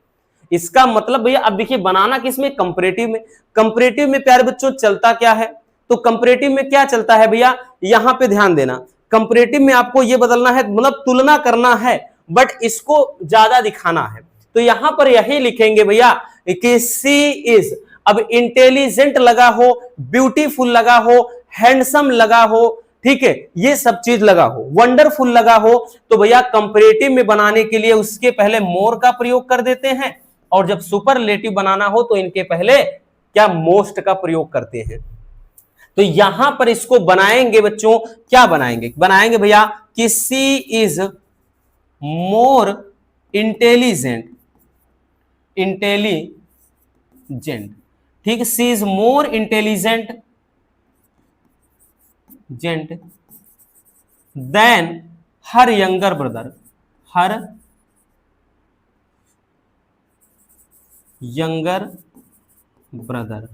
इसका मतलब भैया अब देखिए बनाना किसमें, कंपैरेटिव में। कंपैरेटिव में प्यारे बच्चों चलता क्या है, तो कंपैरेटिव में क्या चलता है भैया, यहां पे ध्यान देना। कंपैरेटिव में आपको ये बदलना है, मतलब तुलना करना है, बट इसको ज्यादा दिखाना है। तो यहां पर यही लिखेंगे भैया कि सी इज, अब इंटेलिजेंट लगा हो, ब्यूटीफुल लगा हो, हैंडसम लगा हो, ठीक है, ये सब चीज लगा हो, वंडरफुल लगा हो, तो भैया कंपैरेटिव में बनाने के लिए उसके पहले मोर का प्रयोग कर देते हैं, और जब सुपरलेटिव बनाना हो तो इनके पहले क्या, मोस्ट का प्रयोग करते हैं। तो यहां पर इसको बनाएंगे बच्चों, क्या बनाएंगे, बनाएंगे भैया कि सी इज मोर इंटेलिजेंट, ठीक, she is more intelligent intelligent than her younger brother, her younger brother.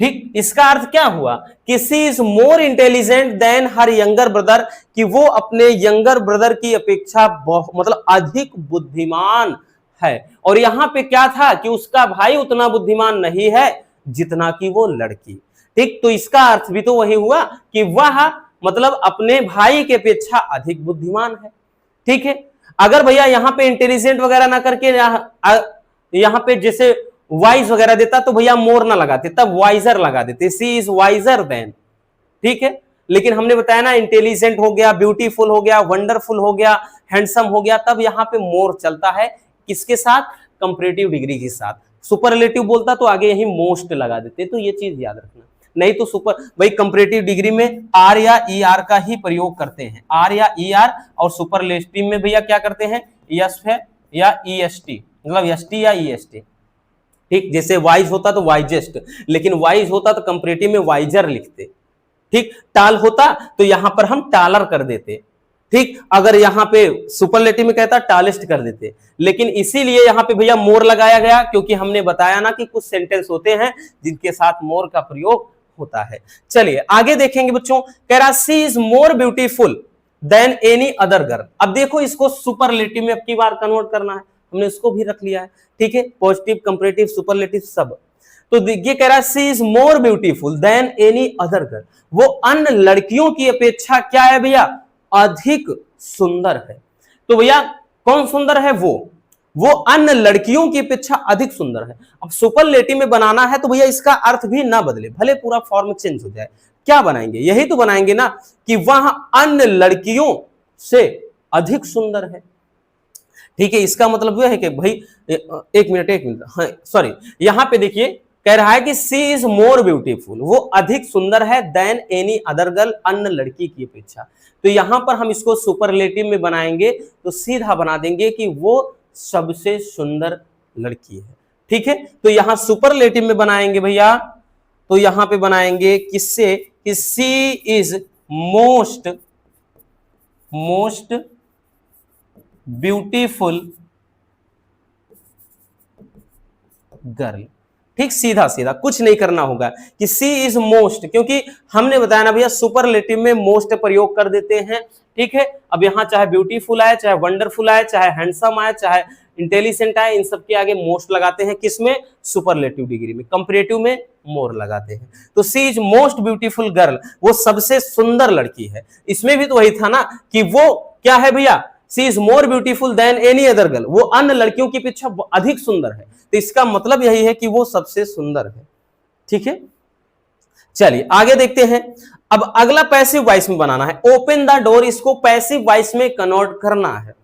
ठीक, इसका अर्थ क्या हुआ कि she is more intelligent than her younger brother, कि वो अपने यंगर ब्रदर की अपेक्षा मतलब अधिक बुद्धिमान है। और यहां पे क्या था कि उसका भाई उतना बुद्धिमान नहीं है जितना कि वो लड़की। ठीक, तो इसका अर्थ भी तो वही हुआ कि वह मतलब अपने भाई के अपेक्षा अधिक बुद्धिमान है। ठीक है, अगर भैया यहां पे इंटेलिजेंट वगैरह ना करके यहां पे जैसे वाइज वगैरह देता तो भैया मोर ना लगाते, तब वाइजर लगा देते, सी इज वाइजर देन। ठीक है, लेकिन हमने बताया ना इंटेलिजेंट हो गया, ब्यूटीफुल हो गया, वंडरफुल हो गया, हैंडसम हो गया, तब यहां पे मोर चलता है। किसके साथ? कंपैरेटिव डिग्री के साथ। सुपरलेटिव बोलता तो आगे यही मोस्ट लगा देते, तो ये चीज याद रखना। नहीं तो सुपर भाई कंपैरेटिव डिग्री में आर या ई आर का ही प्रयोग करते हैं, आर या ई आर, और सुपरलेटिव में भैया क्या करते हैं? यस है या ई एस टी, मतलब एस टी या ई एस टी। ठीक, जैसे वाइज होता तो वाइजेस्ट, लेकिन वाइज होता तो कंपैरेटिव में वाइजर लिखते। ठीक, टाल होता तो यहां पर हम टालर कर देते। ठीक, अगर यहां पे सुपरलेटिव में कहता टालेस्ट कर देते, लेकिन इसीलिए यहां पे भैया मोर लगाया गया, क्योंकि हमने बताया ना कि कुछ सेंटेंस होते हैं जिनके साथ मोर का प्रयोग होता है। चलिए आगे देखेंगे बच्चों, कह रहा she is more beautiful than any other girl. अब देखो इसको सुपरलेटिव में अब की बार कन्वर्ट करना है, हमने उसको भी रख लिया है। ठीक है, पॉजिटिव, कंपैरेटिव, सुपरलेटिव सब। तो ये कह रहा है she is more beautiful than any other girl, वो अन्य लड़कियों की अपेक्षा क्या है भैया? अधिक सुंदर है। तो भैया कौन सुंदर है? वो अन्य लड़कियों की अपेक्षा अधिक सुंदर है। अब सुपरलेटिव में बनाना है तो भैया इसका अर्थ भी ना बदले, भले पूरा फॉर्म चेंज हो जाए। क्या बनाएंगे? यही तो बनाएंगे ना कि वह अन्य लड़कियों से अधिक सुंदर है। ठीक है, इसका मतलब यह है कि भाई एक मिनट, हाँ सॉरी, यहां पे देखिए कह रहा है कि सी इज मोर ब्यूटीफुल, वो अधिक सुंदर है देन एनी अदर गर्ल, अन्य लड़की की अपेक्षा। तो यहां पर हम इसको सुपरलेटिव में बनाएंगे तो सीधा बना देंगे कि वो सबसे सुंदर लड़की है। ठीक है, तो यहां सुपरलेटिव में बनाएंगे भैया, तो यहां पे बनाएंगे किससे? कि she is most beautiful girl. ठीक, सीधा सीधा कुछ नहीं करना होगा कि सी इज मोस्ट, क्योंकि हमने बताया ना भैया सुपरलेटिव में मोस्ट प्रयोग कर देते हैं। ठीक है, अब यहां चाहे ब्यूटीफुल आए, चाहे वंडरफुल आए, चाहे हैंडसम आए, चाहे इंटेलिजेंट आए, इन सबके आगे मोस्ट लगाते हैं। किसमें? सुपरलेटिव डिग्री में। कंपैरेटिव में मोर लगाते हैं। तो सी इज मोस्ट ब्यूटीफुल गर्ल, वो सबसे सुंदर लड़की है। इसमें भी तो वही था ना कि वो क्या है भैया? She is more beautiful than any other girl, वो अन्य लड़कियों की अपेक्षा अधिक सुंदर है। तो इसका मतलब यही है कि वो सबसे सुंदर है। ठीक है, चलिए आगे देखते हैं। अब अगला पैसिव वॉइस में बनाना है। ओपन द डोर, इसको पैसिव वॉइस में कन्वर्ट करना है।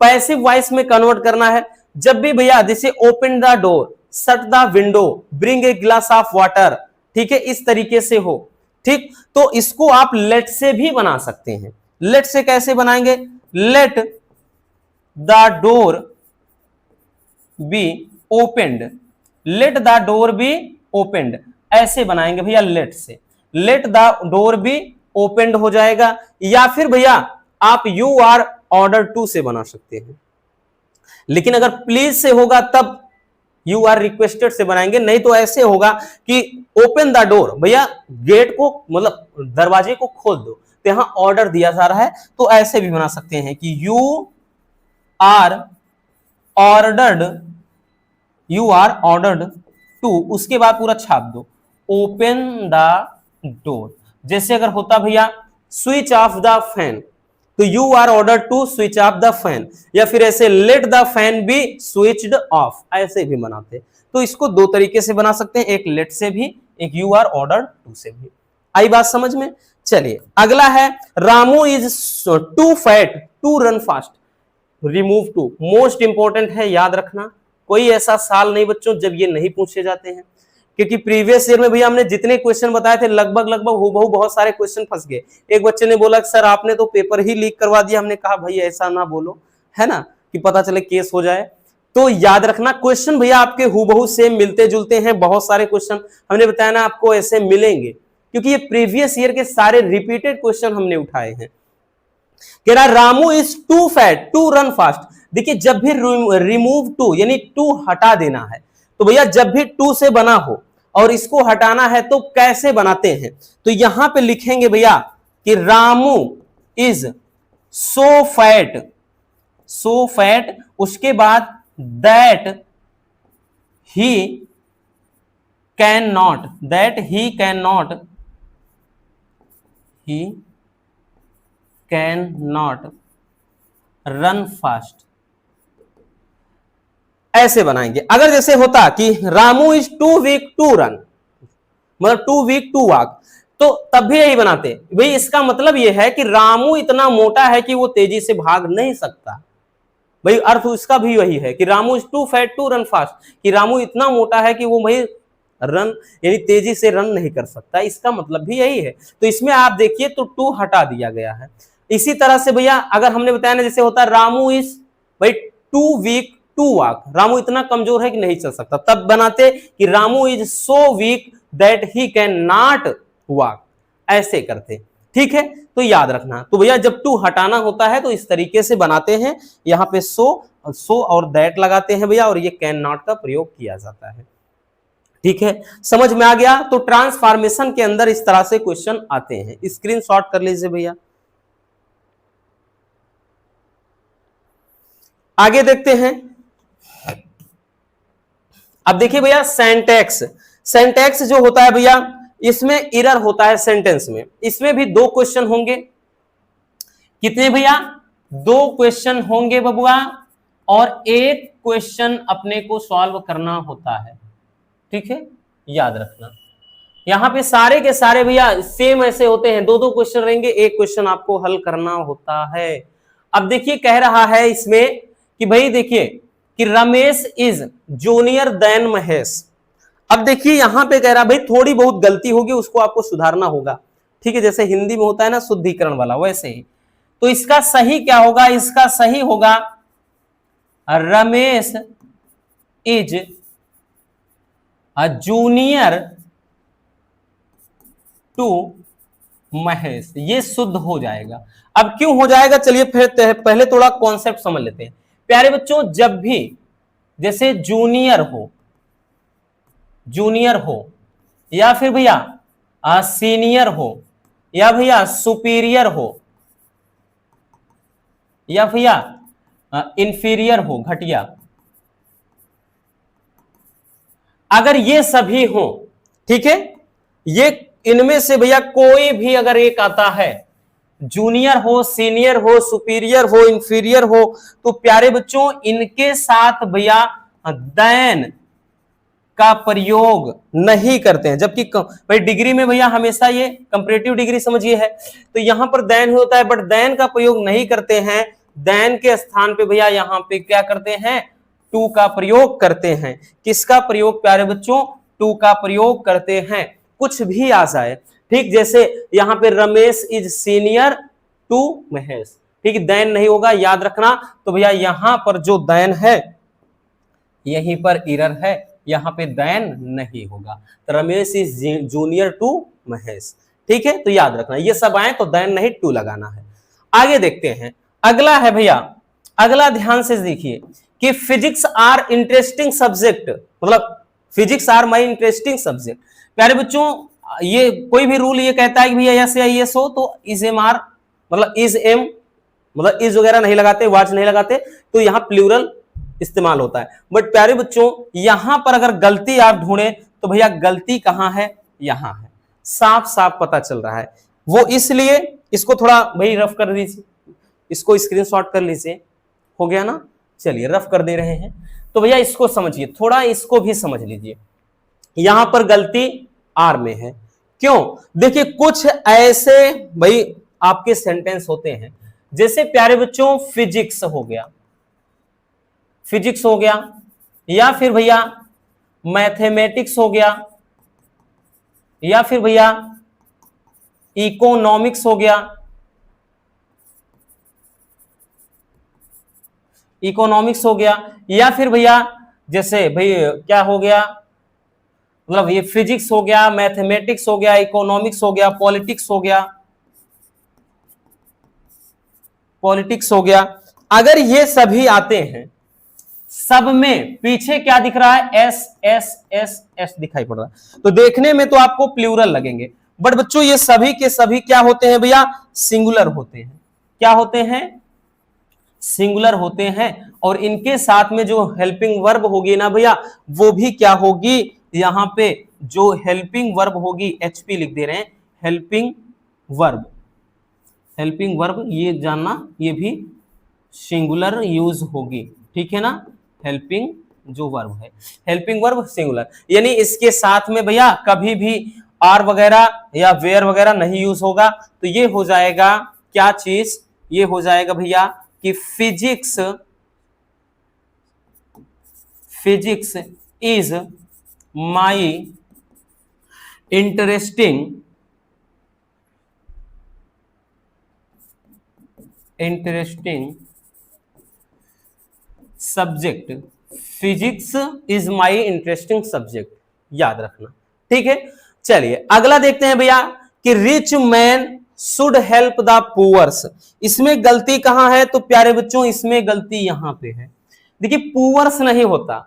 पैसिव वॉइस में कन्वर्ट करना है जब भी भैया जैसे open the door, shut the window, bring a glass of water, ठीक है, इस तरीके से हो। ठीक, तो इसको आप लेट से भी बना सकते हैं। लेट से कैसे बनाएंगे? Let the door be opened, let the door be opened, ऐसे बनाएंगे भैया लेट से। Let the door be opened हो जाएगा, या फिर भैया आप यू आर ऑर्डर टू से बना सकते हैं। लेकिन अगर प्लीज से होगा तब यू आर रिक्वेस्टेड से बनाएंगे, नहीं तो ऐसे होगा कि ओपन द डोर, भैया गेट को मतलब दरवाजे को खोल दो, तो यहां ऑर्डर दिया जा रहा है, तो ऐसे भी बना सकते हैं कि यू आर ऑर्डर्ड टू, उसके बाद पूरा छाप दो ओपन द डोर। जैसे अगर होता भैया स्विच ऑफ द फैन, तो you are order to switch off the fan, या फिर ऐसे let the fan be switched off, ऐसे भी बनाते। तो इसको दो तरीके से बना सकते हैं, एक लेट से भी, एक यू आर ऑर्डर टू से भी। आई बात समझ में? चलिए अगला है Ramu is too fat to run fast, remove too, most important है, याद रखना। कोई ऐसा साल नहीं बच्चों जब ये नहीं पूछे जाते हैं, क्योंकि प्रीवियस ईयर में भैया हमने जितने क्वेश्चन बताए थे लगभग हूबहू बहुत सारे क्वेश्चन फंस गए। एक बच्चे ने बोला सर आपने तो पेपर ही लीक करवा दिया। हमने कहा भाई ऐसा ना बोलो, है ना, कि पता चले केस हो जाए। तो याद रखना क्वेश्चन भैया आपके हूबहू सेम मिलते जुलते हैं, बहुत सारे क्वेश्चन हमने बताया ना आपको ऐसे मिलेंगे। क्योंकि ये प्रीवियस ईयर के सारे रिपीटेड क्वेश्चन हमने उठाए हैं। कह रहा Ramu is too fat to run fast. देखिए जब भी रिमूव टू यानी टू हटा देना है, तो भैया जब भी टू से बना हो और इसको हटाना है तो कैसे बनाते हैं, तो यहां पे लिखेंगे भैया कि रामू इज सो फैट, उसके बाद that he can not run fast. ऐसे बनाएंगे। अगर जैसे होता कि Ramu is too weak to run, मतलब टू वीक टू वॉक, तो तब भी यही बनाते भाई। इसका मतलब यह है कि रामू इतना मोटा है कि वो तेजी से भाग नहीं सकता। भाई अर्थ इसका भी वही है कि Ramu is too fat to run fast, कि रामू इतना मोटा है कि वो भाई रन यानी तेजी से रन नहीं कर सकता। इसका मतलब भी यही है। तो इसमें आप देखिए तो टू हटा दिया गया है। इसी तरह से भैया अगर हमने बताया ना, जैसे होता रामू इज भाई too weak to walk, Ramu इतना कमजोर है कि नहीं चल सकता, तब बनाते कि Ramu is so weak that he can not walk. ऐसे करते, ठीक है। तो याद रखना। तो भैया जब टू हटाना होता है तो इस तरीके से बनाते हैं। यहां पे सो और दैट लगाते हैं भैया, और ये कैन नॉट का प्रयोग किया जाता है। ठीक है, समझ में आ गया। तो ट्रांसफॉर्मेशन के अंदर इस तरह से क्वेश्चन आते हैं। स्क्रीनशॉट कर लीजिए भैया। आगे देखते हैं। अब देखिए भैया सेंटेक्स जो होता है भैया, इसमें एरर होता है सेंटेंस में। इसमें भी दो क्वेश्चन होंगे। कितने भैया? दो क्वेश्चन होंगे बबुआ, और एक क्वेश्चन अपने को सॉल्व करना होता है। ठीक है, याद रखना। यहां पे सारे के सारे भैया सेम ऐसे होते हैं, दो दो क्वेश्चन रहेंगे, एक क्वेश्चन आपको हल करना होता है। अब देखिए कह रहा है इसमें कि भाई देखिए कि Ramesh is junior than Mahesh. अब देखिए यहां पे कह रहा भाई थोड़ी बहुत गलती होगी, उसको आपको सुधारना होगा। ठीक है, जैसे हिंदी में होता है ना शुद्धिकरण वाला, वैसे ही। तो इसका सही क्या होगा? इसका सही होगा Ramesh is a junior to Mahesh. ये शुद्ध हो जाएगा। अब क्यों हो जाएगा, चलिए फिर पहले थोड़ा कॉन्सेप्ट समझ लेते हैं। प्यारे बच्चों, जब भी जैसे जूनियर हो या फिर भैया सीनियर हो या भैया सुपीरियर हो या भैया इंफीरियर हो, घटिया, अगर ये सभी हो, ठीक है, ये इनमें से भैया कोई भी अगर एक आता है, जूनियर हो, सीनियर हो, सुपीरियर हो, इंफीरियर हो, तो प्यारे बच्चों इनके साथ भैया देन का प्रयोग नहीं करते हैं। जबकि भाई डिग्री में भैया हमेशा ये कंपैरेटिव डिग्री समझिए है, तो यहां पर देन होता है, बट देन का प्रयोग नहीं करते हैं। देन के स्थान पे भैया यहां पे क्या करते हैं? टू का प्रयोग करते हैं। किसका प्रयोग प्यारे बच्चों? टू का प्रयोग करते हैं। कुछ भी आ जाए, ठीक, जैसे यहां पे Ramesh is senior to Mahesh, ठीक, देन नहीं होगा, याद रखना। तो भैया यहां पर जो देन है यहीं पर एरर है, यहां पे देन नहीं होगा। तो Ramesh is junior to Mahesh, ठीक है, तो याद रखना ये सब आए तो देन नहीं, टू लगाना है। आगे देखते हैं। अगला है भैया, अगला ध्यान से देखिए कि फिजिक्स आर इंटरेस्टिंग सब्जेक्ट, मतलब physics are my interesting subject. प्यारे बच्चों, ये कोई भी रूल ये कहता है कि भैया यस या यस हो तो इज एम आर, मतलब इज एम, मतलब इज वगैरह नहीं लगाते, वाच नहीं लगाते, तो यहां प्लूरल इस्तेमाल होता है। बट प्यारे बच्चों यहां पर अगर गलती आप ढूंढे तो भैया गलती कहां है? यहां है, साफ साफ पता चल रहा है। वो इसलिए इसको थोड़ा भाई रफ कर दीजिए, इसको स्क्रीनशॉट कर लीजिए, हो गया ना? चलिए रफ कर दे रहे हैं। तो भैया इसको समझिए, थोड़ा इसको भी समझ लीजिए। यहां पर गलती आर में है। क्यों? देखिए कुछ ऐसे भाई आपके सेंटेंस होते हैं, जैसे प्यारे बच्चों फिजिक्स हो गया, या फिर भैया मैथमेटिक्स हो गया, या फिर भैया इकोनॉमिक्स हो गया, या फिर भैया जैसे भाई क्या हो गया, मतलब ये फिजिक्स हो गया, मैथमेटिक्स हो गया, इकोनॉमिक्स हो गया, पॉलिटिक्स हो गया, पॉलिटिक्स हो गया, अगर ये सभी आते हैं, सब में पीछे क्या दिख रहा है, एस एस एस एस दिखाई पड़ रहा है, तो देखने में तो आपको प्लूरल लगेंगे, बट बच्चों ये सभी के सभी क्या होते हैं भैया, सिंगुलर होते हैं। क्या होते हैं, सिंगुलर होते हैं, और इनके साथ में जो हेल्पिंग वर्ब होगी ना भैया, वो भी क्या होगी, यहां पे जो हेल्पिंग वर्ब होगी, एचपी लिख दे रहे हैं, हेल्पिंग वर्ब, हेल्पिंग वर्ब ये जानना, ये भी सिंगुलर यूज होगी, ठीक है ना, हेल्पिंग जो वर्ब है, हेल्पिंग वर्ब सिंगुलर, यानी इसके साथ में भैया कभी भी आर वगैरह या वेयर वगैरह नहीं यूज होगा, तो ये हो जाएगा क्या चीज, ये हो जाएगा भैया कि physics, physics is my interesting, interesting subject, physics is my interesting subject, याद रखना, ठीक है। चलिए अगला देखते हैं भैया कि rich man should help the poors, इसमें गलती कहां है, तो प्यारे बच्चों इसमें गलती यहां पे है, देखिए पुअर्स नहीं होता,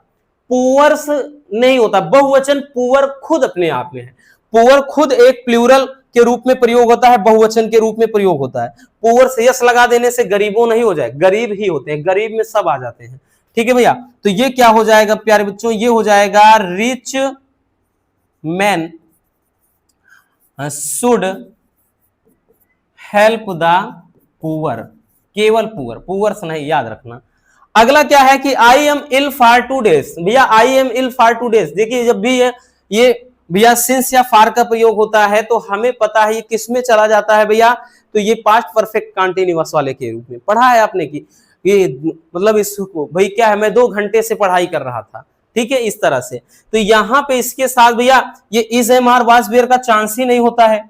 पुअर्स नहीं होता, बहुवचन पुअर खुद अपने आप में है, पुअर खुद एक प्लूरल के रूप में प्रयोग होता है, बहुवचन के रूप में प्रयोग होता है, पुअर से यस लगा देने से गरीबों नहीं हो जाए, गरीब ही होते हैं, गरीब में सब आ जाते हैं, ठीक है भैया। तो ये क्या हो जाएगा प्यारे बच्चों, ये हो जाएगा rich man should help the poor, केवल पुअर, पुअर्स नहीं, याद रखना। अगला क्या है कि I am ill for 2 days, भैया I am ill for 2 days, देखिए जब भी ये भैया सिंस या फार का प्रयोग होता है तो हमें पता है ये किस में चला जाता है भैया, तो ये पास्ट परफेक्ट कंटीन्यूअस वाले के रूप में पढ़ा है आपने कि ये मतलब इसको भाई क्या है, मैं 2 घंटे से पढ़ाई कर रहा था, ठीक है, इस तरह से, तो यहां पे इसके साथ भैया ये is am are was were का चांस ही नहीं होता है,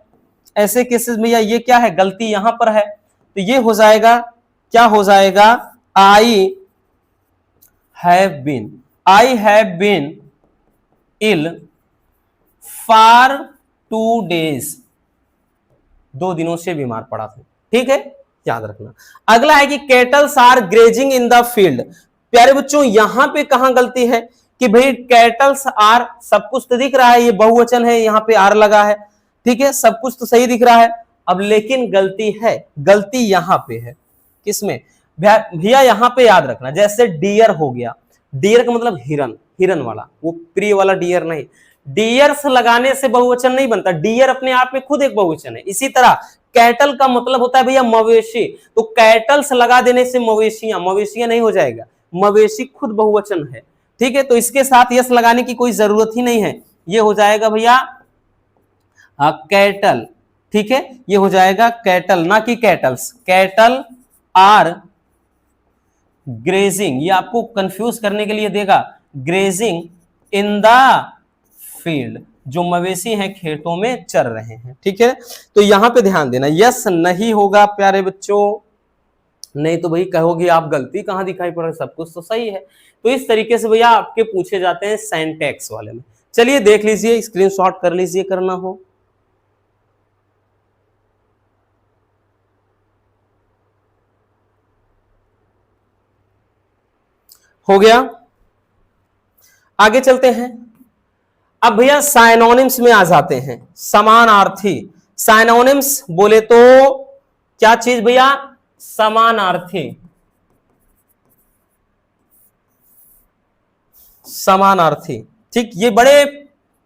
ऐसे केसेस भैया ये क्या है, गलती यहां पर है, तो ये हो जाएगा, क्या हो जाएगा, I have been ill for 2 days, 2 दिनों से बीमार पड़ा था, ठीक है, याद रखना। अगला है कि cattles are grazing in the field, प्यारे बच्चों यहां पे कहां गलती है कि भाई कैटल्स आर, सब कुछ तो दिख रहा है, ये बहुवचन है, यहां पे आर लगा है, ठीक है, सब कुछ तो सही दिख रहा है, अब लेकिन गलती है, गलती यहां पे है, किसमें भैया, यहां पे याद रखना, जैसे डियर हो गया, डियर का मतलब हिरन, हिरन वाला, वो प्रिय वाला डियर नहीं, डियर्स लगाने से बहुवचन नहीं बनता, डियर अपने आप में खुद एक बहुवचन है, इसी तरह कैटल का मतलब होता है भैया मवेशी, तो कैटल्स लगा देने से मवेशियां, मवेशियां नहीं हो जाएगा, मवेशी खुद बहुवचन है, ठीक है, तो इसके साथ यस लगाने की कोई जरूरत ही नहीं है, ये हो जाएगा भैया कैटल, ठीक है, ये हो जाएगा कैटल, ना कि कैटल्स, कैटल आर ग्रेजिंग, ये आपको कंफ्यूज करने के लिए देगा, ग्रेजिंग इन द फील्ड, जो मवेशी हैं खेतों में चर रहे हैं, ठीक है, तो यहां पे ध्यान देना, यस नहीं होगा प्यारे बच्चों, नहीं तो भाई कहोगे आप गलती कहां दिखाई पड़ रही है, सब कुछ तो सही है, तो इस तरीके से भैया आपके पूछे जाते हैं सिंटैक्स वाले में। चलिए देख लीजिए, स्क्रीनशॉट कर लीजिए, करना हो गया, आगे चलते हैं। अब भैया साइनोनिम्स में आ जाते हैं, समानार्थी, साइनोनिम्स बोले तो क्या चीज भैया, समानार्थी, समानार्थी, ठीक,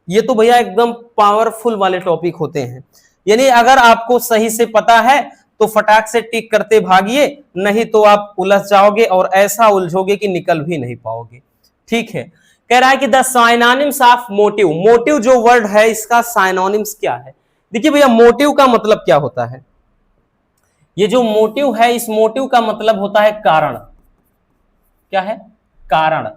ये तो भैया एकदम पावरफुल वाले टॉपिक होते हैं, यानी अगर आपको सही से पता है तो फटाक से टिक करते भागिए, नहीं तो आप उलझ जाओगे और ऐसा उलझोगे कि निकल भी नहीं पाओगे, ठीक है। कह रहा है कि the synonyms of motive, motive जो वर्ड है इसका साइनोनिम्स क्या है, देखिए भैया मोटिव का मतलब क्या होता है, ये जो मोटिव है, इस मोटिव का मतलब होता है कारण, क्या है, कारण,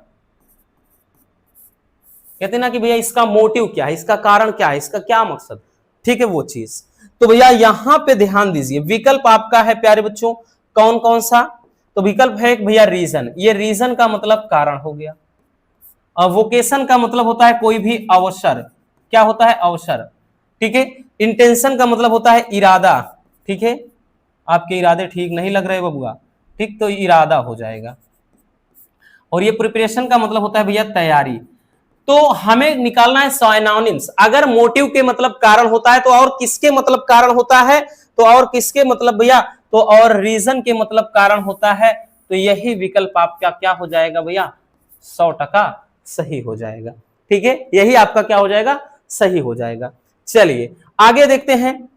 कहते ना कि भैया इसका मोटिव क्या है, इसका कारण क्या है, इसका क्या मकसद, ठीक है, वो चीज, तो भैया यहां पे ध्यान दीजिए, विकल्प आपका है प्यारे बच्चों कौन कौन सा, तो विकल्प है भैया रीजन, ये रीजन का मतलब कारण हो गया, वोकेशन का मतलब होता है कोई भी अवसर, क्या होता है? अवसर। ठीक है, इंटेंशन का मतलब होता है इरादा। ठीक है, आपके इरादे ठीक नहीं लग रहे बबुआ, ठीक, तो इरादा हो जाएगा। और ये प्रिपरेशन का मतलब होता है भैया तैयारी। तो हमें निकालना है सिनोनिम्स। अगर मोटिव के मतलब कारण होता है तो और किसके मतलब कारण होता है? तो और किसके मतलब भैया? तो और रीजन के मतलब कारण होता है। तो यही विकल्प आपका क्या हो जाएगा भैया? 100% सही हो जाएगा। ठीक है, यही आपका क्या हो जाएगा? सही हो जाएगा। चलिए आगे देखते हैं।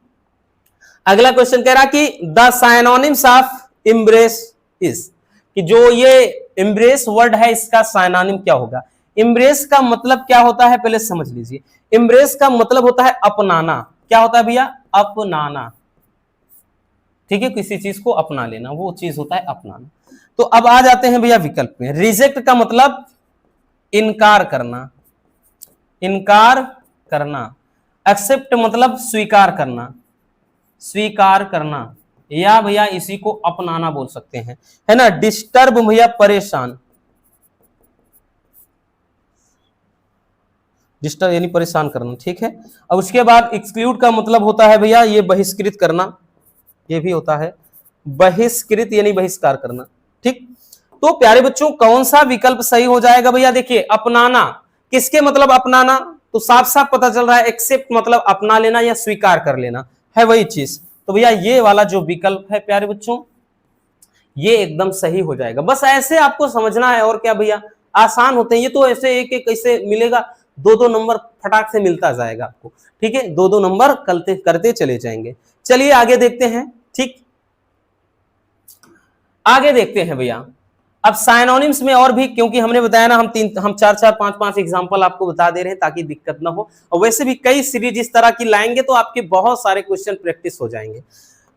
अगला क्वेश्चन कह रहा कि the synonyms of embrace is, कि जो ये इम्ब्रेस वर्ड है इसका साइनोनिम क्या होगा? इम्ब्रेस का मतलब क्या होता है पहले समझ लीजिए। इम्ब्रेस का मतलब होता है अपनाना। क्या होता है भैया? अपनाना। ठीक है, किसी चीज को अपना लेना, वो चीज होता है अपनाना। तो अब आ जाते हैं भैया विकल्प में। रिजेक्ट का मतलब इनकार करना, इनकार करना। एक्सेप्ट मतलब स्वीकार करना, स्वीकार करना, या भैया इसी को अपनाना बोल सकते हैं, है ना। डिस्टर्ब भैया परेशान, डिस्टर्ब यानी परेशान करना। ठीक है, अब उसके बाद एक्सक्लूड का मतलब होता है भैया ये बहिष्कृत करना, ये भी होता है बहिष्कृत यानी बहिष्कार करना। ठीक, तो प्यारे बच्चों कौन सा विकल्प सही हो जाएगा भैया? देखिए अपनाना, किसके मतलब अपनाना? तो साफ साफ पता चल रहा है एक्सेप्ट मतलब अपना लेना या स्वीकार कर लेना, है वही चीज। तो भैया ये वाला जो विकल्प है प्यारे बच्चों ये एकदम सही हो जाएगा। बस ऐसे आपको समझना है, और क्या भैया, आसान होते हैं ये तो। ऐसे एक एक ऐसे मिलेगा, दो दो नंबर फटाक से मिलता जाएगा आपको। ठीक है, दो दो नंबर करते करते चले जाएंगे। चलिए आगे देखते हैं। ठीक, आगे देखते हैं भैया। अब साइनोनिम्स में और भी, क्योंकि हमने बताया ना हम चार चार पांच पांच एग्जांपल आपको बता दे रहे हैं ताकि दिक्कत ना हो। और वैसे भी कई सीरीज इस तरह की लाएंगे तो आपके बहुत सारे क्वेश्चन प्रैक्टिस हो जाएंगे।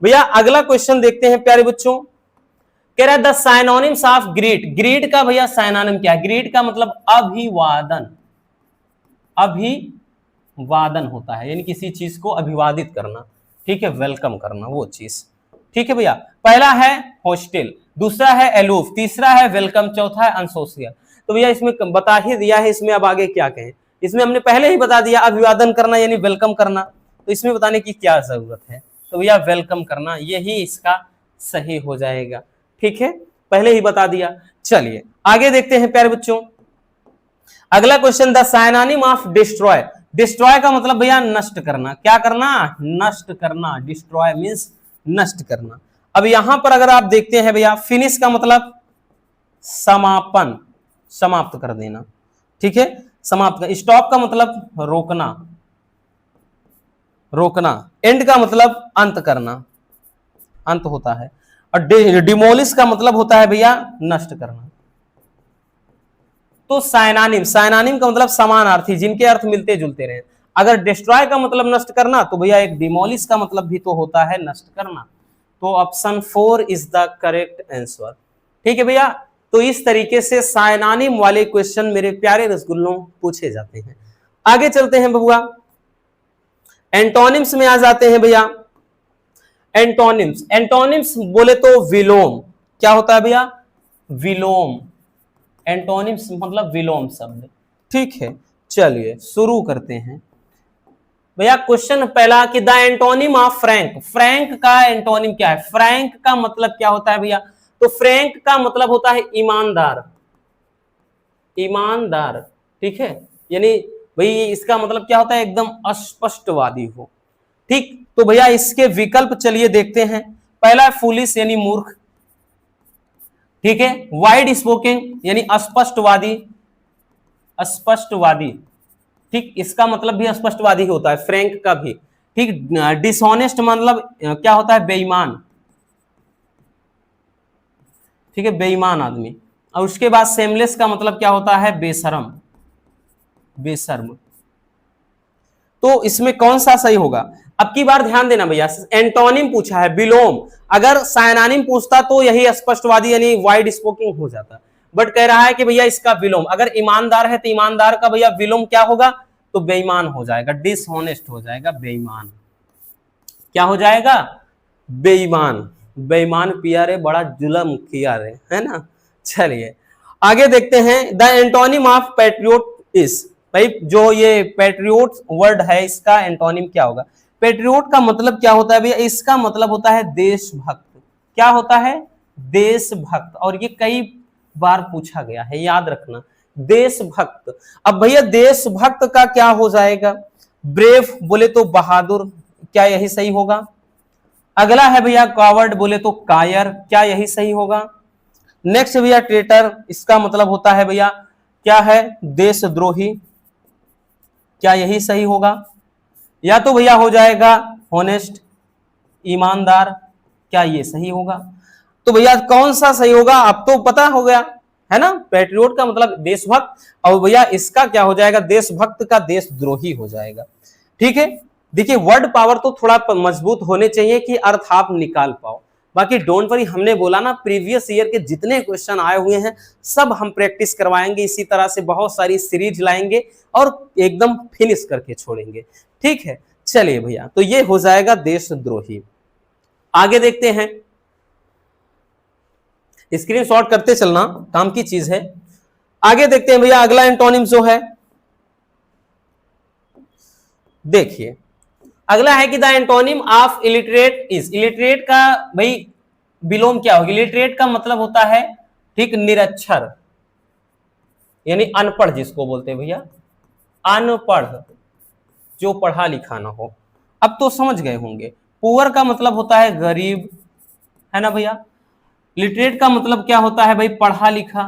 भैया अगला क्वेश्चन देखते हैं प्यारे बच्चों। कह रहा है the synonyms of greed. Greed का भैया साइनोनिम क्या है? ग्रीड का मतलब अभिवादन, अभिवादन होता है, यानी किसी चीज को अभिवादित करना। ठीक है, वेलकम करना, वो चीज। ठीक है भैया, पहला है हॉस्टल, दूसरा है एलूफ, तीसरा है वेलकम, चौथा है अनसोशियल। तो भैया इसमें बता ही दिया है, इसमें अब आगे क्या कहें? इसमें हमने पहले ही बता दिया अभिवादन करना यानी वेलकम करना, तो इसमें बताने की क्या जरूरत है? तो भैया वेलकम करना यही इसका सही हो जाएगा। ठीक है, पहले ही बता दिया। चलिए आगे देखते हैं प्यारे बच्चों। अगला question, the synonym of destroy. Destroy का मतलब भैया नष्ट करना। क्या करना? नष्ट करना। डिस्ट्रॉय मींस नष्ट करना। अब यहां पर अगर आप देखते हैं भैया, फिनिश का मतलब समापन, समाप्त कर देना। ठीक है, समाप्त कर। स्टॉप का मतलब रोकना, रोकना। एंड का मतलब अंत करना, अंत होता है। और डिमोलिश का मतलब होता है भैया नष्ट करना। तो साइनानिम, साइनानिम का मतलब समानार्थी, जिनके अर्थ मिलते जुलते रहे। अगर डिस्ट्रॉय का मतलब नष्ट करना, तो भैया एक डिमोलिश का मतलब भी तो होता है नष्ट करना। तो option 4 is the correct answer. ठीक है भैया, तो इस तरीके से साइनानिम वाले क्वेश्चन मेरे प्यारे रसगुल्लों पूछे जाते हैं। आगे चलते हैं बबुआ, एंटोनिम्स में आ जाते हैं भैया। एंटोनिम्स, एंटोनिम्स बोले तो विलोम। क्या होता है भैया? विलोम। एंटोनिम्स मतलब विलोम शब्द। ठीक है, चलिए शुरू करते हैं भैया। क्वेश्चन पहला कि the antonym of Frank. Frank का एंटोनिम क्या है? फ्रैंक का मतलब क्या होता है भैया? तो फ्रैंक का मतलब होता है ईमानदार, ईमानदार। ठीक है, यानी भाई इसका मतलब क्या होता है? एकदम अस्पष्टवादी हो। ठीक, तो भैया इसके विकल्प चलिए देखते हैं। पहला है फूलिश यानी मूर्ख। ठीक है, वाइड स्पोकन यानी अस्पष्टवादी, अस्पष्टवादी। ठीक, इसका मतलब भी अस्पष्टवादी होता है, फ्रैंक का भी। ठीक, डिसऑनेस्ट मतलब क्या होता है? बेईमान। ठीक है, बेईमान आदमी। और उसके बाद सेमलेस का मतलब क्या होता है? बेशरम, बेशर्म। तो इसमें कौन सा सही होगा? अब की बार ध्यान देना भैया, एंटोनिम पूछा है विलोम। अगर साइनानिम पूछता तो यही स्पष्टवादी यानी वाइड स्पोकिंग हो जाता, बट कह रहा है कि भैया इसका विलोम। अगर ईमानदार है तो ईमानदार का भैया विलोम क्या होगा? तो बेईमान हो जाएगा, डिसऑनेस्ट हो जाएगा, बेईमान। क्या हो जाएगा? बेईमान। बेईमान पिया रे, बड़ा जुल्म किया रे, है ना। चलिए आगे देखते हैं। The antonym of patriot is. भाई जो ये पेट्रियोट वर्ड है इसका एंटोनिम क्या होगा? पेट्रियोट का मतलब क्या होता है भैया? इसका मतलब होता है देशभक्त। क्या होता है? देशभक्त। और ये कई बार पूछा गया है, याद रखना, देशभक्त। अब भैया देशभक्त का क्या हो जाएगा? ब्रेव बोले तो बहादुर, क्या यही सही होगा? अगला है भैया कावर्ड बोले तो कायर, क्या यही सही होगा? नेक्स्ट भैया ट्रेटर, इसका मतलब होता है भैया क्या है? देशद्रोही, क्या यही सही होगा? या तो भैया हो जाएगा होनेस्ट, ईमानदार, क्या ये सही होगा? तो भैया कौन सा सही होगा अब तो पता हो गया है ना? पैट्रियोट का मतलब देशभक्त, और भैया इसका क्या हो जाएगा? देशभक्त का देशद्रोही हो जाएगा। ठीक है, देखिए वर्ड पावर तो थोड़ा मजबूत होने चाहिए कि अर्थ आप निकाल पाओ। बाकी डोंट वरी, हमने बोला ना प्रीवियस ईयर के जितने क्वेश्चन आए हुए हैं सब हम प्रैक्टिस करवाएंगे, इसी तरह से बहुत सारी सीरीज लाएंगे और एकदम फिनिश करके छोड़ेंगे। ठीक है, चलिए भैया, तो ये हो जाएगा देशद्रोही। आगे देखते हैं, स्क्रीनशॉट करते चलना, काम की चीज है। आगे देखते हैं भैया अगला एंटोनिम जो है, देखिए अगला है कि the antonym of illiterate is. Illiterate का भाई विलोम क्या होगा? इलिटरेट का मतलब होता है ठीक निरक्षर, यानी अनपढ़ जिसको बोलते हैं भैया, अनपढ़, जो पढ़ा लिखा ना हो। अब तो समझ गए होंगे। पुअर का मतलब होता है गरीब, है ना भैया? लिटरेट का मतलब क्या होता है भाई? पढ़ा लिखा,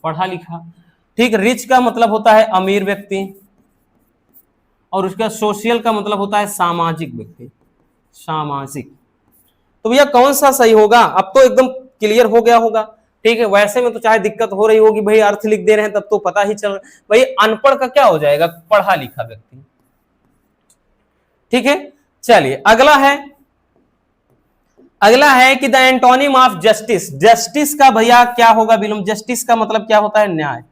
पढ़ा लिखा। ठीक, रिच का मतलब होता है अमीर व्यक्ति, और उसका सोशल का मतलब होता है सामाजिक व्यक्ति, सामाजिक। तो भैया कौन सा सही होगा? अब तो एकदम क्लियर हो गया होगा। ठीक है, वैसे में तो चाहे दिक्कत हो रही होगी भाई, अर्थ लिख दे रहे हैं तब तो पता ही चल रहा है भाई। अनपढ़ का क्या हो जाएगा? पढ़ा लिखा व्यक्ति। ठीक है, चलिए अगला है, अगला है कि the antonym of justice. Justice का भैया क्या होगा विलोम? जस्टिस का मतलब क्या होता है? न्याय,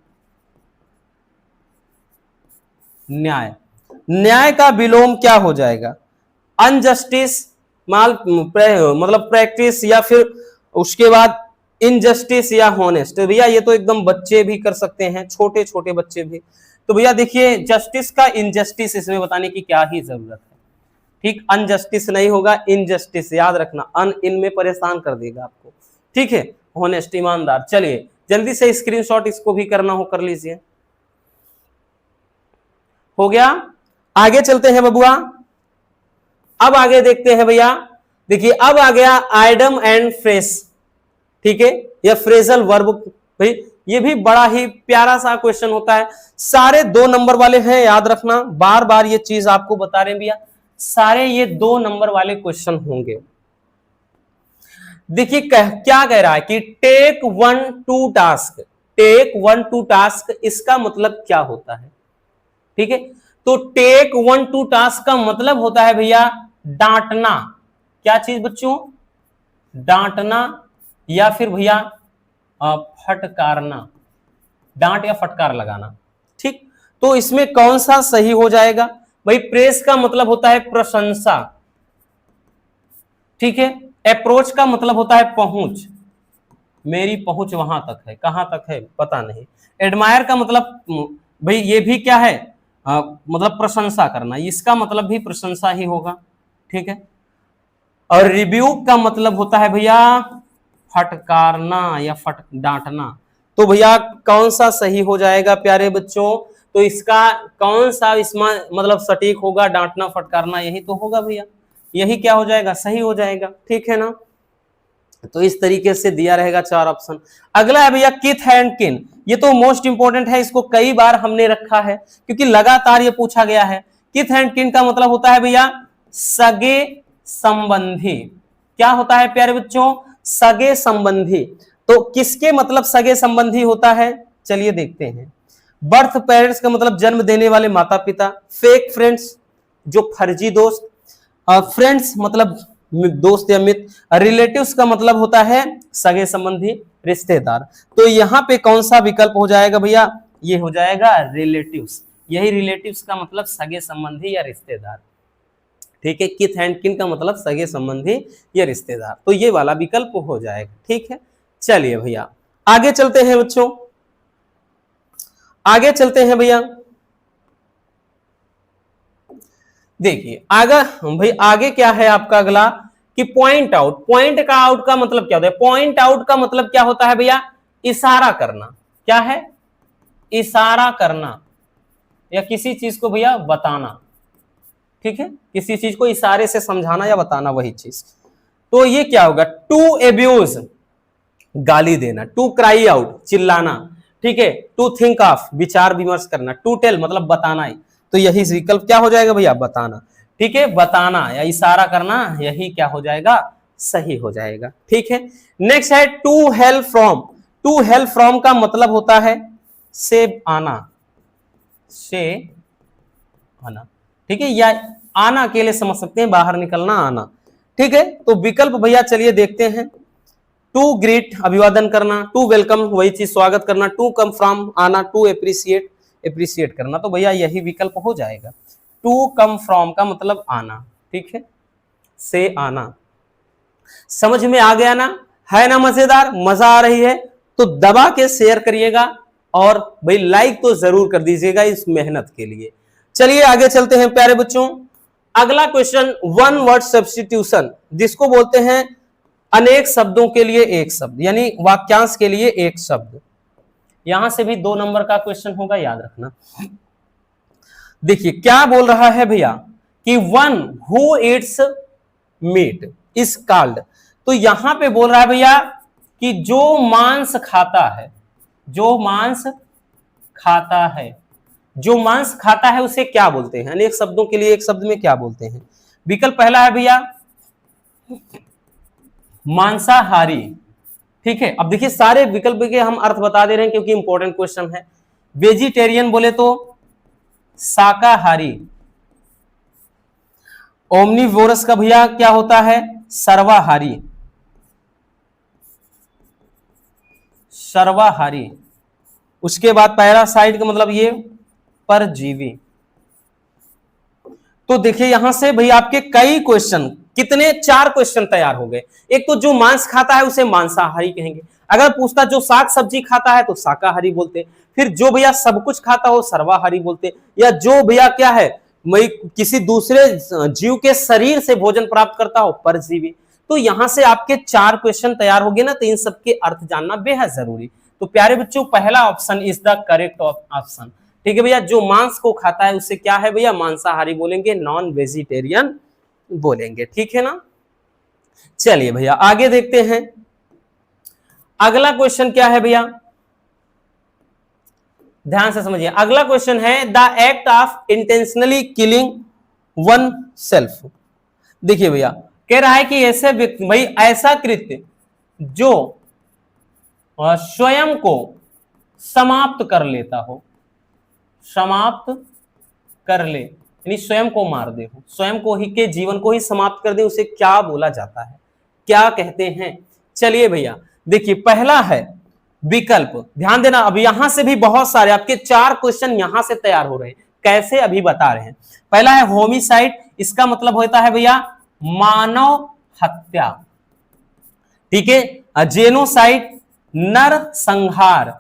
न्याय। न्याय का विलोम क्या हो जाएगा? अनजस्टिस, मतलब प्रैक्टिस, या फिर उसके बाद इनजस्टिस या होनेस्ट। तो भैया ये तो एकदम बच्चे भी कर सकते हैं, छोटे छोटे बच्चे भी। तो भैया देखिए जस्टिस का इनजस्टिस इसमें बताने की क्या ही जरूरत है। ठीक, अनजस्टिस नहीं होगा, इनजस्टिस, याद रखना, अन इन में परेशान कर देगा आपको। ठीक है, होनेस्ट, ईमानदार। चलिए जल्दी से स्क्रीनशॉट इसको भी करना हो कर लीजिए। हो गया, आगे चलते हैं बबुआ। अब आगे देखते हैं भैया, देखिए अब आ गया आइडम एंड फ्रेस। ठीक है, या फ्रेजल वर्ब। भाई ये भी बड़ा ही प्यारा सा क्वेश्चन होता है, सारे 2 नंबर वाले हैं, याद रखना, बार बार ये चीज आपको बता रहे हैं भैया, सारे ये 2 नंबर वाले क्वेश्चन होंगे। देखिए क्या कह रहा है कि टेक 1 2 टास्क, टेक 1 2 टास्क, इसका मतलब क्या होता है? ठीक है, तो टेक 1 2 टास्क का मतलब होता है भैया डांटना। क्या चीज बच्चों? डांटना, या फिर भैया फटकारना, डांट या फटकार लगाना। ठीक, तो इसमें कौन सा सही हो जाएगा भाई? प्रेस का मतलब होता है प्रशंसा। ठीक है, अप्रोच का मतलब होता है पहुंच, मेरी पहुंच वहां तक है, कहां तक है पता नहीं। एडमायर का मतलब भाई ये भी क्या है? मतलब प्रशंसा करना, इसका मतलब भी प्रशंसा ही होगा। ठीक है, और रिब्यूक का मतलब होता है भैया फटकारना या डांटना। तो भैया कौन सा सही हो जाएगा प्यारे बच्चों? तो इसका कौन सा इसमें मतलब सटीक होगा? डांटना फटकारना, यही तो होगा भैया, यही क्या हो जाएगा? सही हो जाएगा। ठीक है ना, तो इस तरीके से दिया रहेगा 4 ऑप्शन। अगला है भैया किथ एंड किन। ये तो मोस्ट इंपोर्टेंट है, इसको कई बार हमने रखा है क्योंकि लगातार ये पूछा गया है। किथ एंड किन का मतलब होता है भैया सगे संबंधी। क्या होता है प्यारे बच्चों? सगे संबंधी। तो किसके मतलब सगे संबंधी होता है? चलिए देखते हैं। बर्थ पेरेंट्स का मतलब जन्म देने वाले माता पिता। फेक फ्रेंड्स, जो फर्जी दोस्त। फ्रेंड्स मतलब दोस्त या मित्र। रिलेटिव्स का मतलब होता है सगे संबंधी, रिश्तेदार। तो यहां पे कौन सा विकल्प हो जाएगा भैया? ये हो जाएगा रिलेटिव्स। यही रिलेटिव्स का मतलब सगे संबंधी या रिश्तेदार। ठीक है, किथ एंड किन का मतलब सगे संबंधी या रिश्तेदार, तो ये वाला विकल्प हो जाएगा। ठीक है, चलिए भैया आगे चलते हैं बच्चों। आगे चलते हैं भैया। देखिए आगे भाई, आगे क्या है आपका अगला कि पॉइंट आउट। पॉइंट का आउट का मतलब क्या होता है? पॉइंट आउट का मतलब क्या होता है भैया? इशारा करना। क्या है? इशारा करना या किसी चीज को भैया बताना। ठीक है, किसी चीज को इशारे से समझाना या बताना, वही चीज। तो ये क्या होगा? टू एब्यूज, गाली देना। टू क्राई आउट, चिल्लाना। ठीक है, टू थिंक ऑफ, विचार विमर्श करना। टू टेल मतलब बताना ही। तो यही विकल्प क्या हो जाएगा भैया? बताना। ठीक है, बताना या इशारा करना, यही क्या हो जाएगा? सही हो जाएगा। ठीक है, नेक्स्ट है to help from. To help from का मतलब होता है से आना, से आना। ठीक है, या आना अकेले समझ सकते हैं, बाहर निकलना, आना। ठीक है, तो विकल्प भैया चलिए देखते हैं। टू ग्रीट, अभिवादन करना। टू वेलकम, वही चीज, स्वागत करना। टू कम फ्रॉम, आना। टू एप्रिसिएट, एप्रिसिएट करना। तो भैया यही विकल्प हो जाएगा। टू कम फ्रॉम का मतलब आना। ठीक है, से आना। समझ में आ गया ना? है ना मजेदार? मजा आ रही है तो दबा के शेयर करिएगा और भाई लाइक तो जरूर कर दीजिएगा इस मेहनत के लिए। चलिए आगे चलते हैं प्यारे बच्चों। अगला क्वेश्चन, वन वर्ड सब्स्टिट्यूशन, जिसको बोलते हैं अनेक शब्दों के लिए एक शब्द, यानी वाक्यांश के लिए एक शब्द। यहां से भी 2 नंबर का क्वेश्चन होगा, याद रखना। देखिए क्या बोल रहा है भैया कि one who eats meat is called. तो यहां पे बोल रहा है भैया कि जो मांस खाता है, जो मांस खाता है, जो मांस खाता है उसे क्या बोलते हैं? अनेक शब्दों के लिए एक शब्द में क्या बोलते हैं? विकल्प पहला है भैया मांसाहारी। ठीक है, अब देखिए सारे विकल्प के हम अर्थ बता दे रहे हैं क्योंकि इंपॉर्टेंट क्वेश्चन है। वेजिटेरियन बोले तो शाकाहारी। ओमनीवोरस का भैया क्या होता है? सर्वाहारी, सर्वाहारी। उसके बाद पैरासाइट का मतलब ये परजीवी। तो देखिए यहां से भाई आपके कई क्वेश्चन, कितने 4 क्वेश्चन तैयार हो गए। एक तो जो मांस खाता है उसे मांसाहारी कहेंगे। अगर पूछता जो साग सब्जी खाता है तो शाकाहारी बोलते। फिर जो भैया सब कुछ खाता हो सर्वाहारी बोलते। या जो भैया क्या है, किसी दूसरे जीव के शरीर से भोजन प्राप्त करता हो, परजीवी। तो यहां से आपके 4 क्वेश्चन तैयार हो गए ना, तो इन सबके अर्थ जानना बेहद जरूरी। तो प्यारे बच्चों पहला option is the correct option. ठीक है भैया, जो मांस को खाता है उससे क्या है भैया? मांसाहारी बोलेंगे, नॉन वेजिटेरियन बोलेंगे। ठीक है ना? चलिए भैया आगे देखते हैं। अगला क्वेश्चन क्या है भैया? ध्यान से समझिए। अगला क्वेश्चन है the act of intentionally killing one self. देखिए भैया कह रहा है कि ऐसे व्यक्ति, भाई ऐसा कृत्य जो स्वयं को समाप्त कर लेता हो, समाप्त कर ले, यानी स्वयं को मार दे, हो स्वयं को ही के जीवन को ही समाप्त कर दे, उसे क्या बोला जाता है? क्या कहते हैं? चलिए भैया देखिए पहला है विकल्प, ध्यान देना। अब यहां से भी बहुत सारे आपके 4 क्वेश्चन यहां से तैयार हो रहे हैं, कैसे अभी बता रहे हैं। पहला है होमिसाइड, इसका मतलब होता है भैया मानव हत्या। ठीक है, जेनोसाइड नर संहार,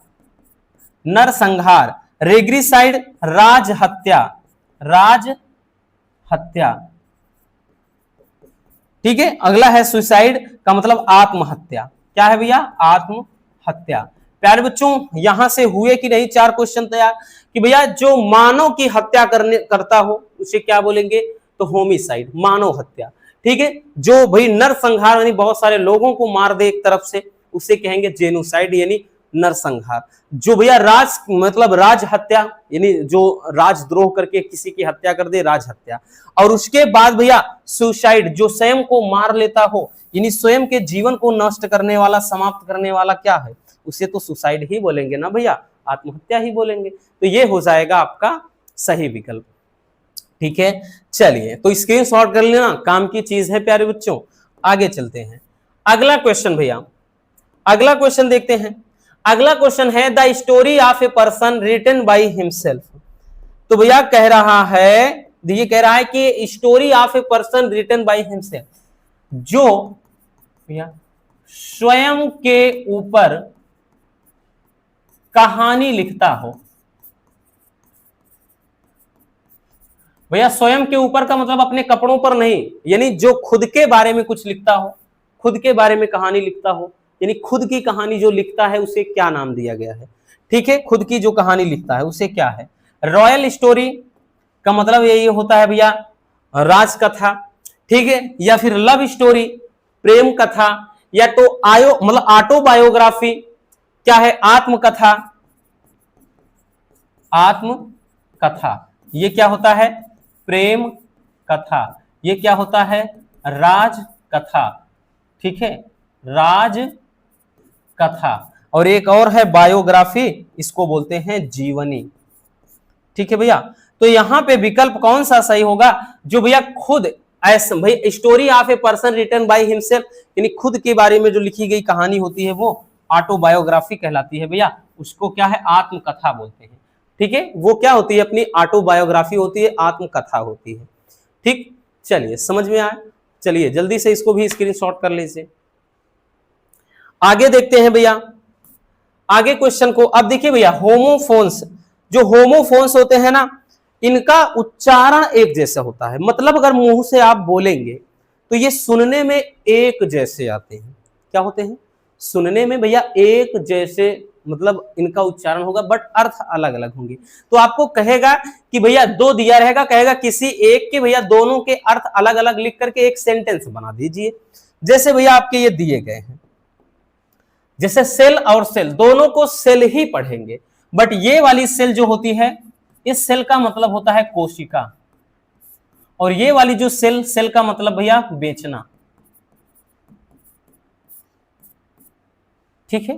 नर संहार। रेग्रीसाइड राज हत्या, राज हत्या। ठीक है, अगला है सुसाइड का मतलब आत्महत्या। क्या है भैया? आत्महत्या। प्यारे बच्चों यहां से हुए कि नहीं 4 क्वेश्चन तैयार कि भैया जो मानव की हत्या करता हो उसे क्या बोलेंगे? तो होमिसाइड, मानव हत्या। ठीक है, जो भाई नर संहार यानी बहुत सारे लोगों को मार दे एक तरफ से, उसे कहेंगे जेनोसाइड यानी नरसंहार। जो भैया राज मतलब राज हत्या, यानी जो राजद्रोह करके किसी की हत्या कर दे, राज हत्या। और उसके बाद भैया सुसाइड, जो स्वयं को मार लेता हो, यानी स्वयं के जीवन को नष्ट करने वाला, समाप्त करने वाला क्या है? उसे तो सुसाइड ही बोलेंगे ना भैया, आत्महत्या ही बोलेंगे। तो ये हो जाएगा आपका सही विकल्प। ठीक है, चलिए तो स्क्रीनशॉट कर लेना, काम की चीज है प्यारे बच्चों। आगे चलते हैं। अगला क्वेश्चन भैया, अगला क्वेश्चन देखते हैं। अगला क्वेश्चन है the story of a person written by himself. तो भैया कह रहा है, ये कह रहा है कि story of a person written by himself, जो भैया स्वयं के ऊपर कहानी लिखता हो, भैया स्वयं के ऊपर का मतलब अपने कपड़ों पर नहीं, यानी जो खुद के बारे में कुछ लिखता हो, खुद के बारे में कहानी लिखता हो, यानी खुद की कहानी जो लिखता है उसे क्या नाम दिया गया है? ठीक है, खुद की जो कहानी लिखता है उसे क्या है? रॉयल स्टोरी का मतलब यही होता है भैया राज कथा, ठीक है, या फिर लव स्टोरी प्रेम कथा, या तो आयो मतलब ऑटोबायोग्राफी, क्या है? आत्मकथा, आत्मकथा, ये क्या होता है? प्रेम कथा, ये क्या होता है? राज कथा, ठीक है, राज कथा। और एक और है बायोग्राफी, इसको बोलते हैं जीवनी, ठीक है भैया। तो यहां पे विकल्प कौन सा सही होगा? जो भैया खुद ऐसा भाई story of a person written by himself, यानी खुद के बारे में जो लिखी गई कहानी होती है वो ऑटोबायोग्राफी कहलाती है भैया, उसको क्या है? आत्मकथा बोलते हैं, ठीक है। वो क्या होती है? अपनी ऑटोबायोग्राफी होती है, आत्मकथा होती है, ठीक। चलिए समझ में आया, चलिए जल्दी से इसको भी स्क्रीनशॉट कर लीजिए। आगे देखते हैं भैया, आगे क्वेश्चन को। अब देखिए भैया होमोफोन्स, जो होमोफोन्स होते हैं ना, इनका उच्चारण एक जैसा होता है, मतलब अगर मुंह से आप बोलेंगे तो ये सुनने में एक जैसे आते हैं। क्या होते हैं? सुनने में भैया एक जैसे, मतलब इनका उच्चारण होगा बट अर्थ अलग अलग होंगे। तो आपको कहेगा कि भैया दो दिया रहेगा, कहेगा किसी एक के भैया दोनों के अर्थ अलग अलग लिख करके एक सेंटेंस बना दीजिए। जैसे भैया आपके ये दिए गए हैं, जैसे सेल और सेल, दोनों को सेल ही पढ़ेंगे, बट ये वाली सेल जो होती है, इस सेल का मतलब होता है कोशिका, और ये वाली जो सेल, सेल का मतलब भैया बेचना, ठीक है।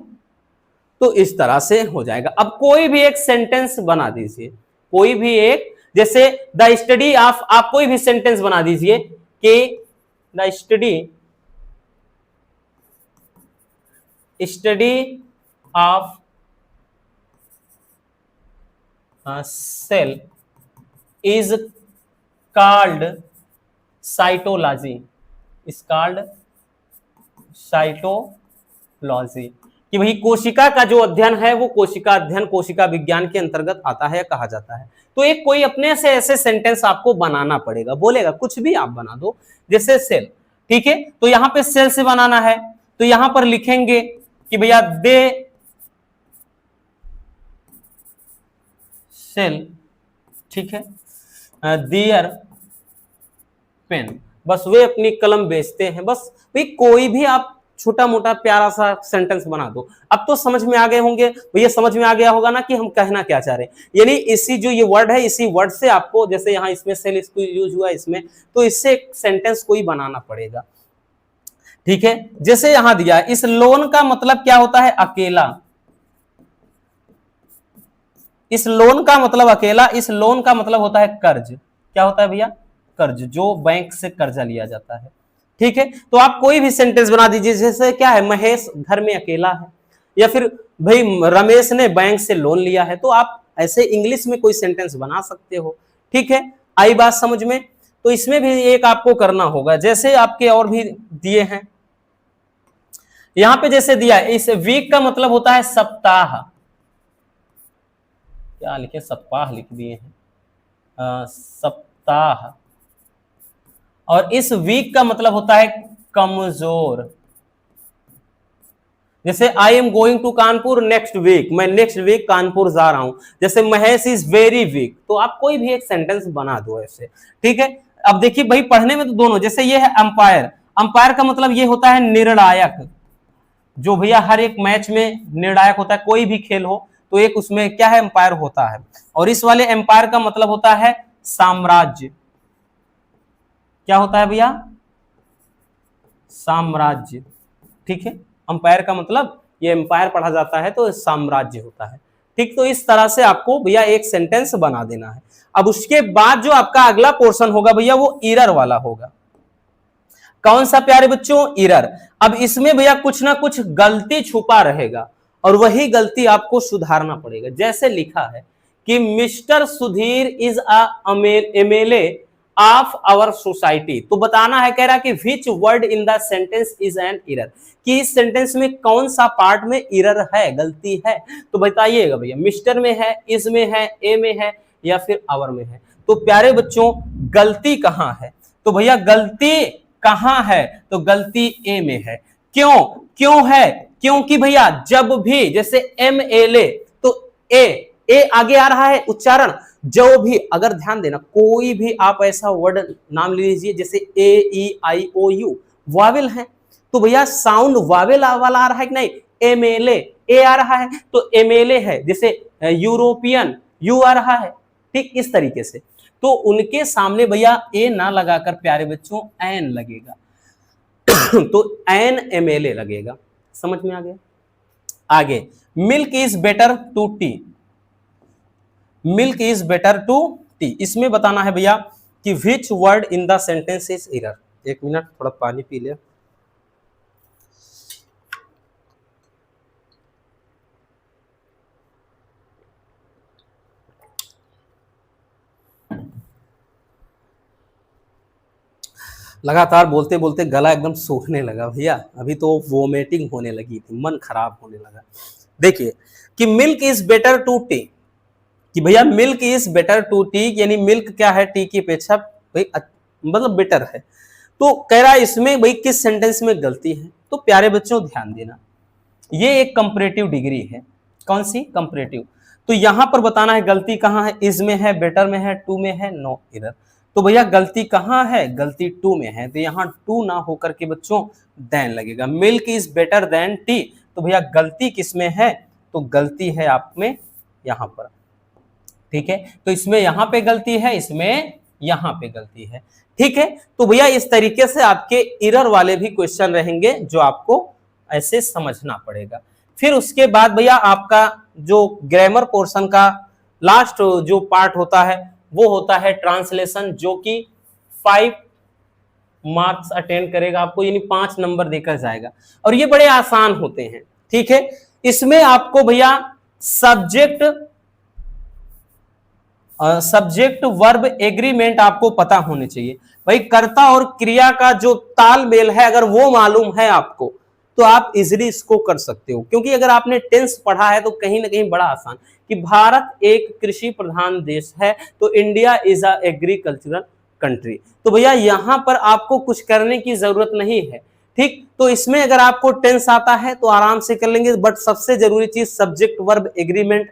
तो इस तरह से हो जाएगा। अब कोई भी एक सेंटेंस बना दीजिए, कोई भी एक, जैसे द स्टडी ऑफ, आप कोई भी सेंटेंस बना दीजिए कि the study of cell is called cytology, is called cytology, कि भाई कोशिका का जो अध्ययन है वो कोशिका अध्ययन, कोशिका विज्ञान के अंतर्गत आता है या कहा जाता है। तो एक कोई अपने से ऐसे सेंटेंस आपको बनाना पड़ेगा, बोलेगा कुछ भी आप बना दो, जैसे सेल, ठीक है। तो यहां पे सेल से बनाना है, तो यहां पर लिखेंगे कि भैया दे सेल, ठीक है, दियर पेन, बस वे अपनी कलम बेचते हैं। बस भाई कोई भी आप छोटा मोटा प्यारा सा सेंटेंस बना दो। अब तो समझ में आ गए होंगे भैया, समझ में आ गया होगा ना कि हम कहना क्या चाह रहे हैं। यानी इसी जो ये वर्ड है, इसी वर्ड से आपको, जैसे यहाँ इसमें सेल इसको यूज हुआ इसमें, तो इससे एक सेंटेंस कोई बनाना पड़ेगा, ठीक है। जैसे यहां दिया, इस लोन का मतलब क्या होता है? अकेला, इस लोन का मतलब अकेला, इस लोन का मतलब होता है कर्ज। क्या होता है भैया? कर्ज, जो बैंक से कर्जा लिया जाता है, ठीक है। तो आप कोई भी सेंटेंस बना दीजिए, जैसे क्या है, महेश घर में अकेला है, या फिर भाई रमेश ने बैंक से लोन लिया है। तो आप ऐसे इंग्लिश में कोई सेंटेंस बना सकते हो, ठीक है। आई बात समझ में? तो इसमें भी एक आपको करना होगा, जैसे आपके और भी दिए हैं यहां पे, जैसे दिया इस वीक का मतलब होता है सप्ताह, क्या लिखे, सप्ताह लिख दिए हैं, सप्ताह। और इस वीक का मतलब होता है कमजोर, जैसे I am going to Kanpur next week, मैं नेक्स्ट वीक कानपुर जा रहा हूं। जैसे महेश इज वेरी वीक, तो आप कोई भी एक सेंटेंस बना दो ऐसे, ठीक है। अब देखिए भाई पढ़ने में तो दोनों, जैसे ये है अंपायर, अंपायर का मतलब ये होता है निर्णायक, जो भैया हर एक मैच में निर्णायक होता है, कोई भी खेल हो तो एक उसमें क्या है, एम्पायर होता है। और इस वाले एम्पायर का मतलब होता है साम्राज्य, क्या होता है भैया? साम्राज्य, ठीक है। अंपायर का मतलब ये एम्पायर पढ़ा जाता है तो साम्राज्य होता है, ठीक। तो इस तरह से आपको भैया एक सेंटेंस बना देना है। अब उसके बाद जो आपका अगला पोर्शन होगा भैया वो इरर वाला होगा। कौन सा प्यारे बच्चों? इरर। अब इसमें भैया कुछ ना कुछ गलती छुपा रहेगा और वही गलती आपको सुधारना पड़ेगा। जैसे लिखा है कि mister Sudhir is MLA of our society, तो बताना है, कह रहा कि which word in the sentence is an error, कि इस सेंटेंस में कौन सा पार्ट में इरर है, गलती है। तो बताइएगा भैया, मिस्टर में है, इज में है, ए में है, या फिर आवर में है। तो प्यारे बच्चों गलती कहां है? तो भैया गलती कहां है? तो गलती ए में है। क्यों? क्यों है? क्योंकि भैया जब भी जैसे MLA, तो ए आगे आ रहा है उच्चारण। जो भी अगर ध्यान देना, कोई भी आप ऐसा वर्ड नाम ले लीजिए जैसे AEIOU वावेल है, तो भैया साउंड वावेल वाला आ रहा है कि नहीं? MLA ए आ रहा है तो MLA है। जैसे यूरोपियन यू आ रहा है, ठीक इस तरीके से। तो उनके सामने भैया ए ना लगाकर प्यारे बच्चों एन लगेगा तो NMLA लगेगा। समझ में आ गया? आगे milk is better to tea, milk is better to tea, इसमें बताना है भैया कि which word in the sentence is error. एक मिनट थोड़ा पानी पी ले। लगातार बोलते बोलते गला एकदम सूखने लगा भैया, अभी तो वोमिटिंग होने लगी थी, मन खराब होने लगा। देखिए कि milk is better to tea, कि भैया milk is better to tea, यानी मिल्क क्या है टी की अपेक्षा भाई मतलब बेटर है। तो कह रहा है इसमें भाई किस सेंटेंस में गलती है? तो प्यारे बच्चों ध्यान देना, ये एक कंपैरेटिव डिग्री है। कौन सी? कंपैरेटिव। तो यहां पर बताना है गलती कहां है, इज में है, बेटर में है, टू में है, नो एरर। तो भैया गलती कहां है? गलती टू में है, तो यहां टू ना होकर के बच्चों देन लगेगा। Milk is better than T, तो भैया गलती किसमें है? तो गलती है आप में यहां पर, ठीक है। तो इसमें यहां पे गलती है, इसमें यहां पे गलती है, ठीक है। तो भैया इस तरीके से आपके एरर वाले भी क्वेश्चन रहेंगे जो आपको ऐसे समझना पड़ेगा। फिर उसके बाद भैया आपका जो ग्रामर पोर्शन का लास्ट जो पार्ट होता है वो होता है ट्रांसलेशन, जो कि 5 मार्क्स अटेंड करेगा आपको, यानी 5 नंबर देकर जाएगा। और ये बड़े आसान होते हैं, ठीक है। इसमें आपको भैया सब्जेक्ट वर्ब एग्रीमेंट आपको पता होने चाहिए। भाई कर्ता और क्रिया का जो तालमेल है अगर वो मालूम है आपको तो आप इजीली इसको कर सकते हो। क्योंकि अगर आपने टेंस पढ़ा है तो कहीं ना कहीं बड़ा आसान, कि भारत एक कृषि प्रधान देश है तो India is a agricultural country. तो भैया यहां पर आपको कुछ करने की जरूरत नहीं है, ठीक। तो इसमें अगर आपको टेंस आता है तो आराम से कर लेंगे, बट सबसे जरूरी चीज सब्जेक्ट वर्ब एग्रीमेंट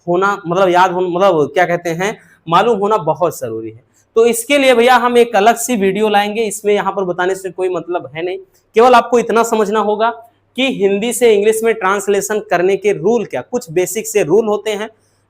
होना, मतलब याद होना, मतलब क्या कहते हैं, मालूम होना बहुत जरूरी है। तो इसके लिए भैया हम एक अलग सी वीडियो लाएंगे, इसमें यहां पर बताने से कोई मतलब है नहीं। केवल आपको इतना समझना होगा कि हिंदी से इंग्लिश में ट्रांसलेशन करने के रूल क्या, कुछ बेसिक से रूल होते हैं,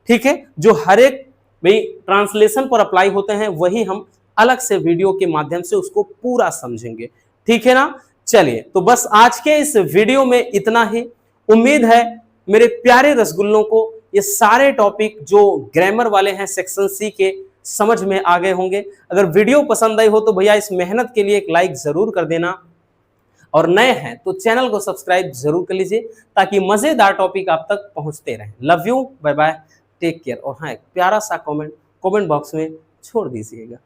ठीक है, जो हर एक भाई ट्रांसलेशन पर अप्लाई होते हैं, वही हम अलग से वीडियो के माध्यम से उसको पूरा समझेंगे, ठीक है ना। चलिए तो बस आज के इस वीडियो में इतना ही। उम्मीद है मेरे प्यारे रसगुल्लों को ये सारे टॉपिक जो ग्रामर वाले हैं सेक्शन सी के समझ में आ गए होंगे। अगर वीडियो पसंद आई हो तो भैया इस मेहनत के लिए एक लाइक जरूर कर देना, और नए हैं तो चैनल को सब्सक्राइब जरूर कर लीजिए ताकि मजेदार टॉपिक आप तक पहुंचते रहें। Love you, bye bye, take care. और हाँ, एक प्यारा सा कमेंट बॉक्स में छोड़ दीजिएगा।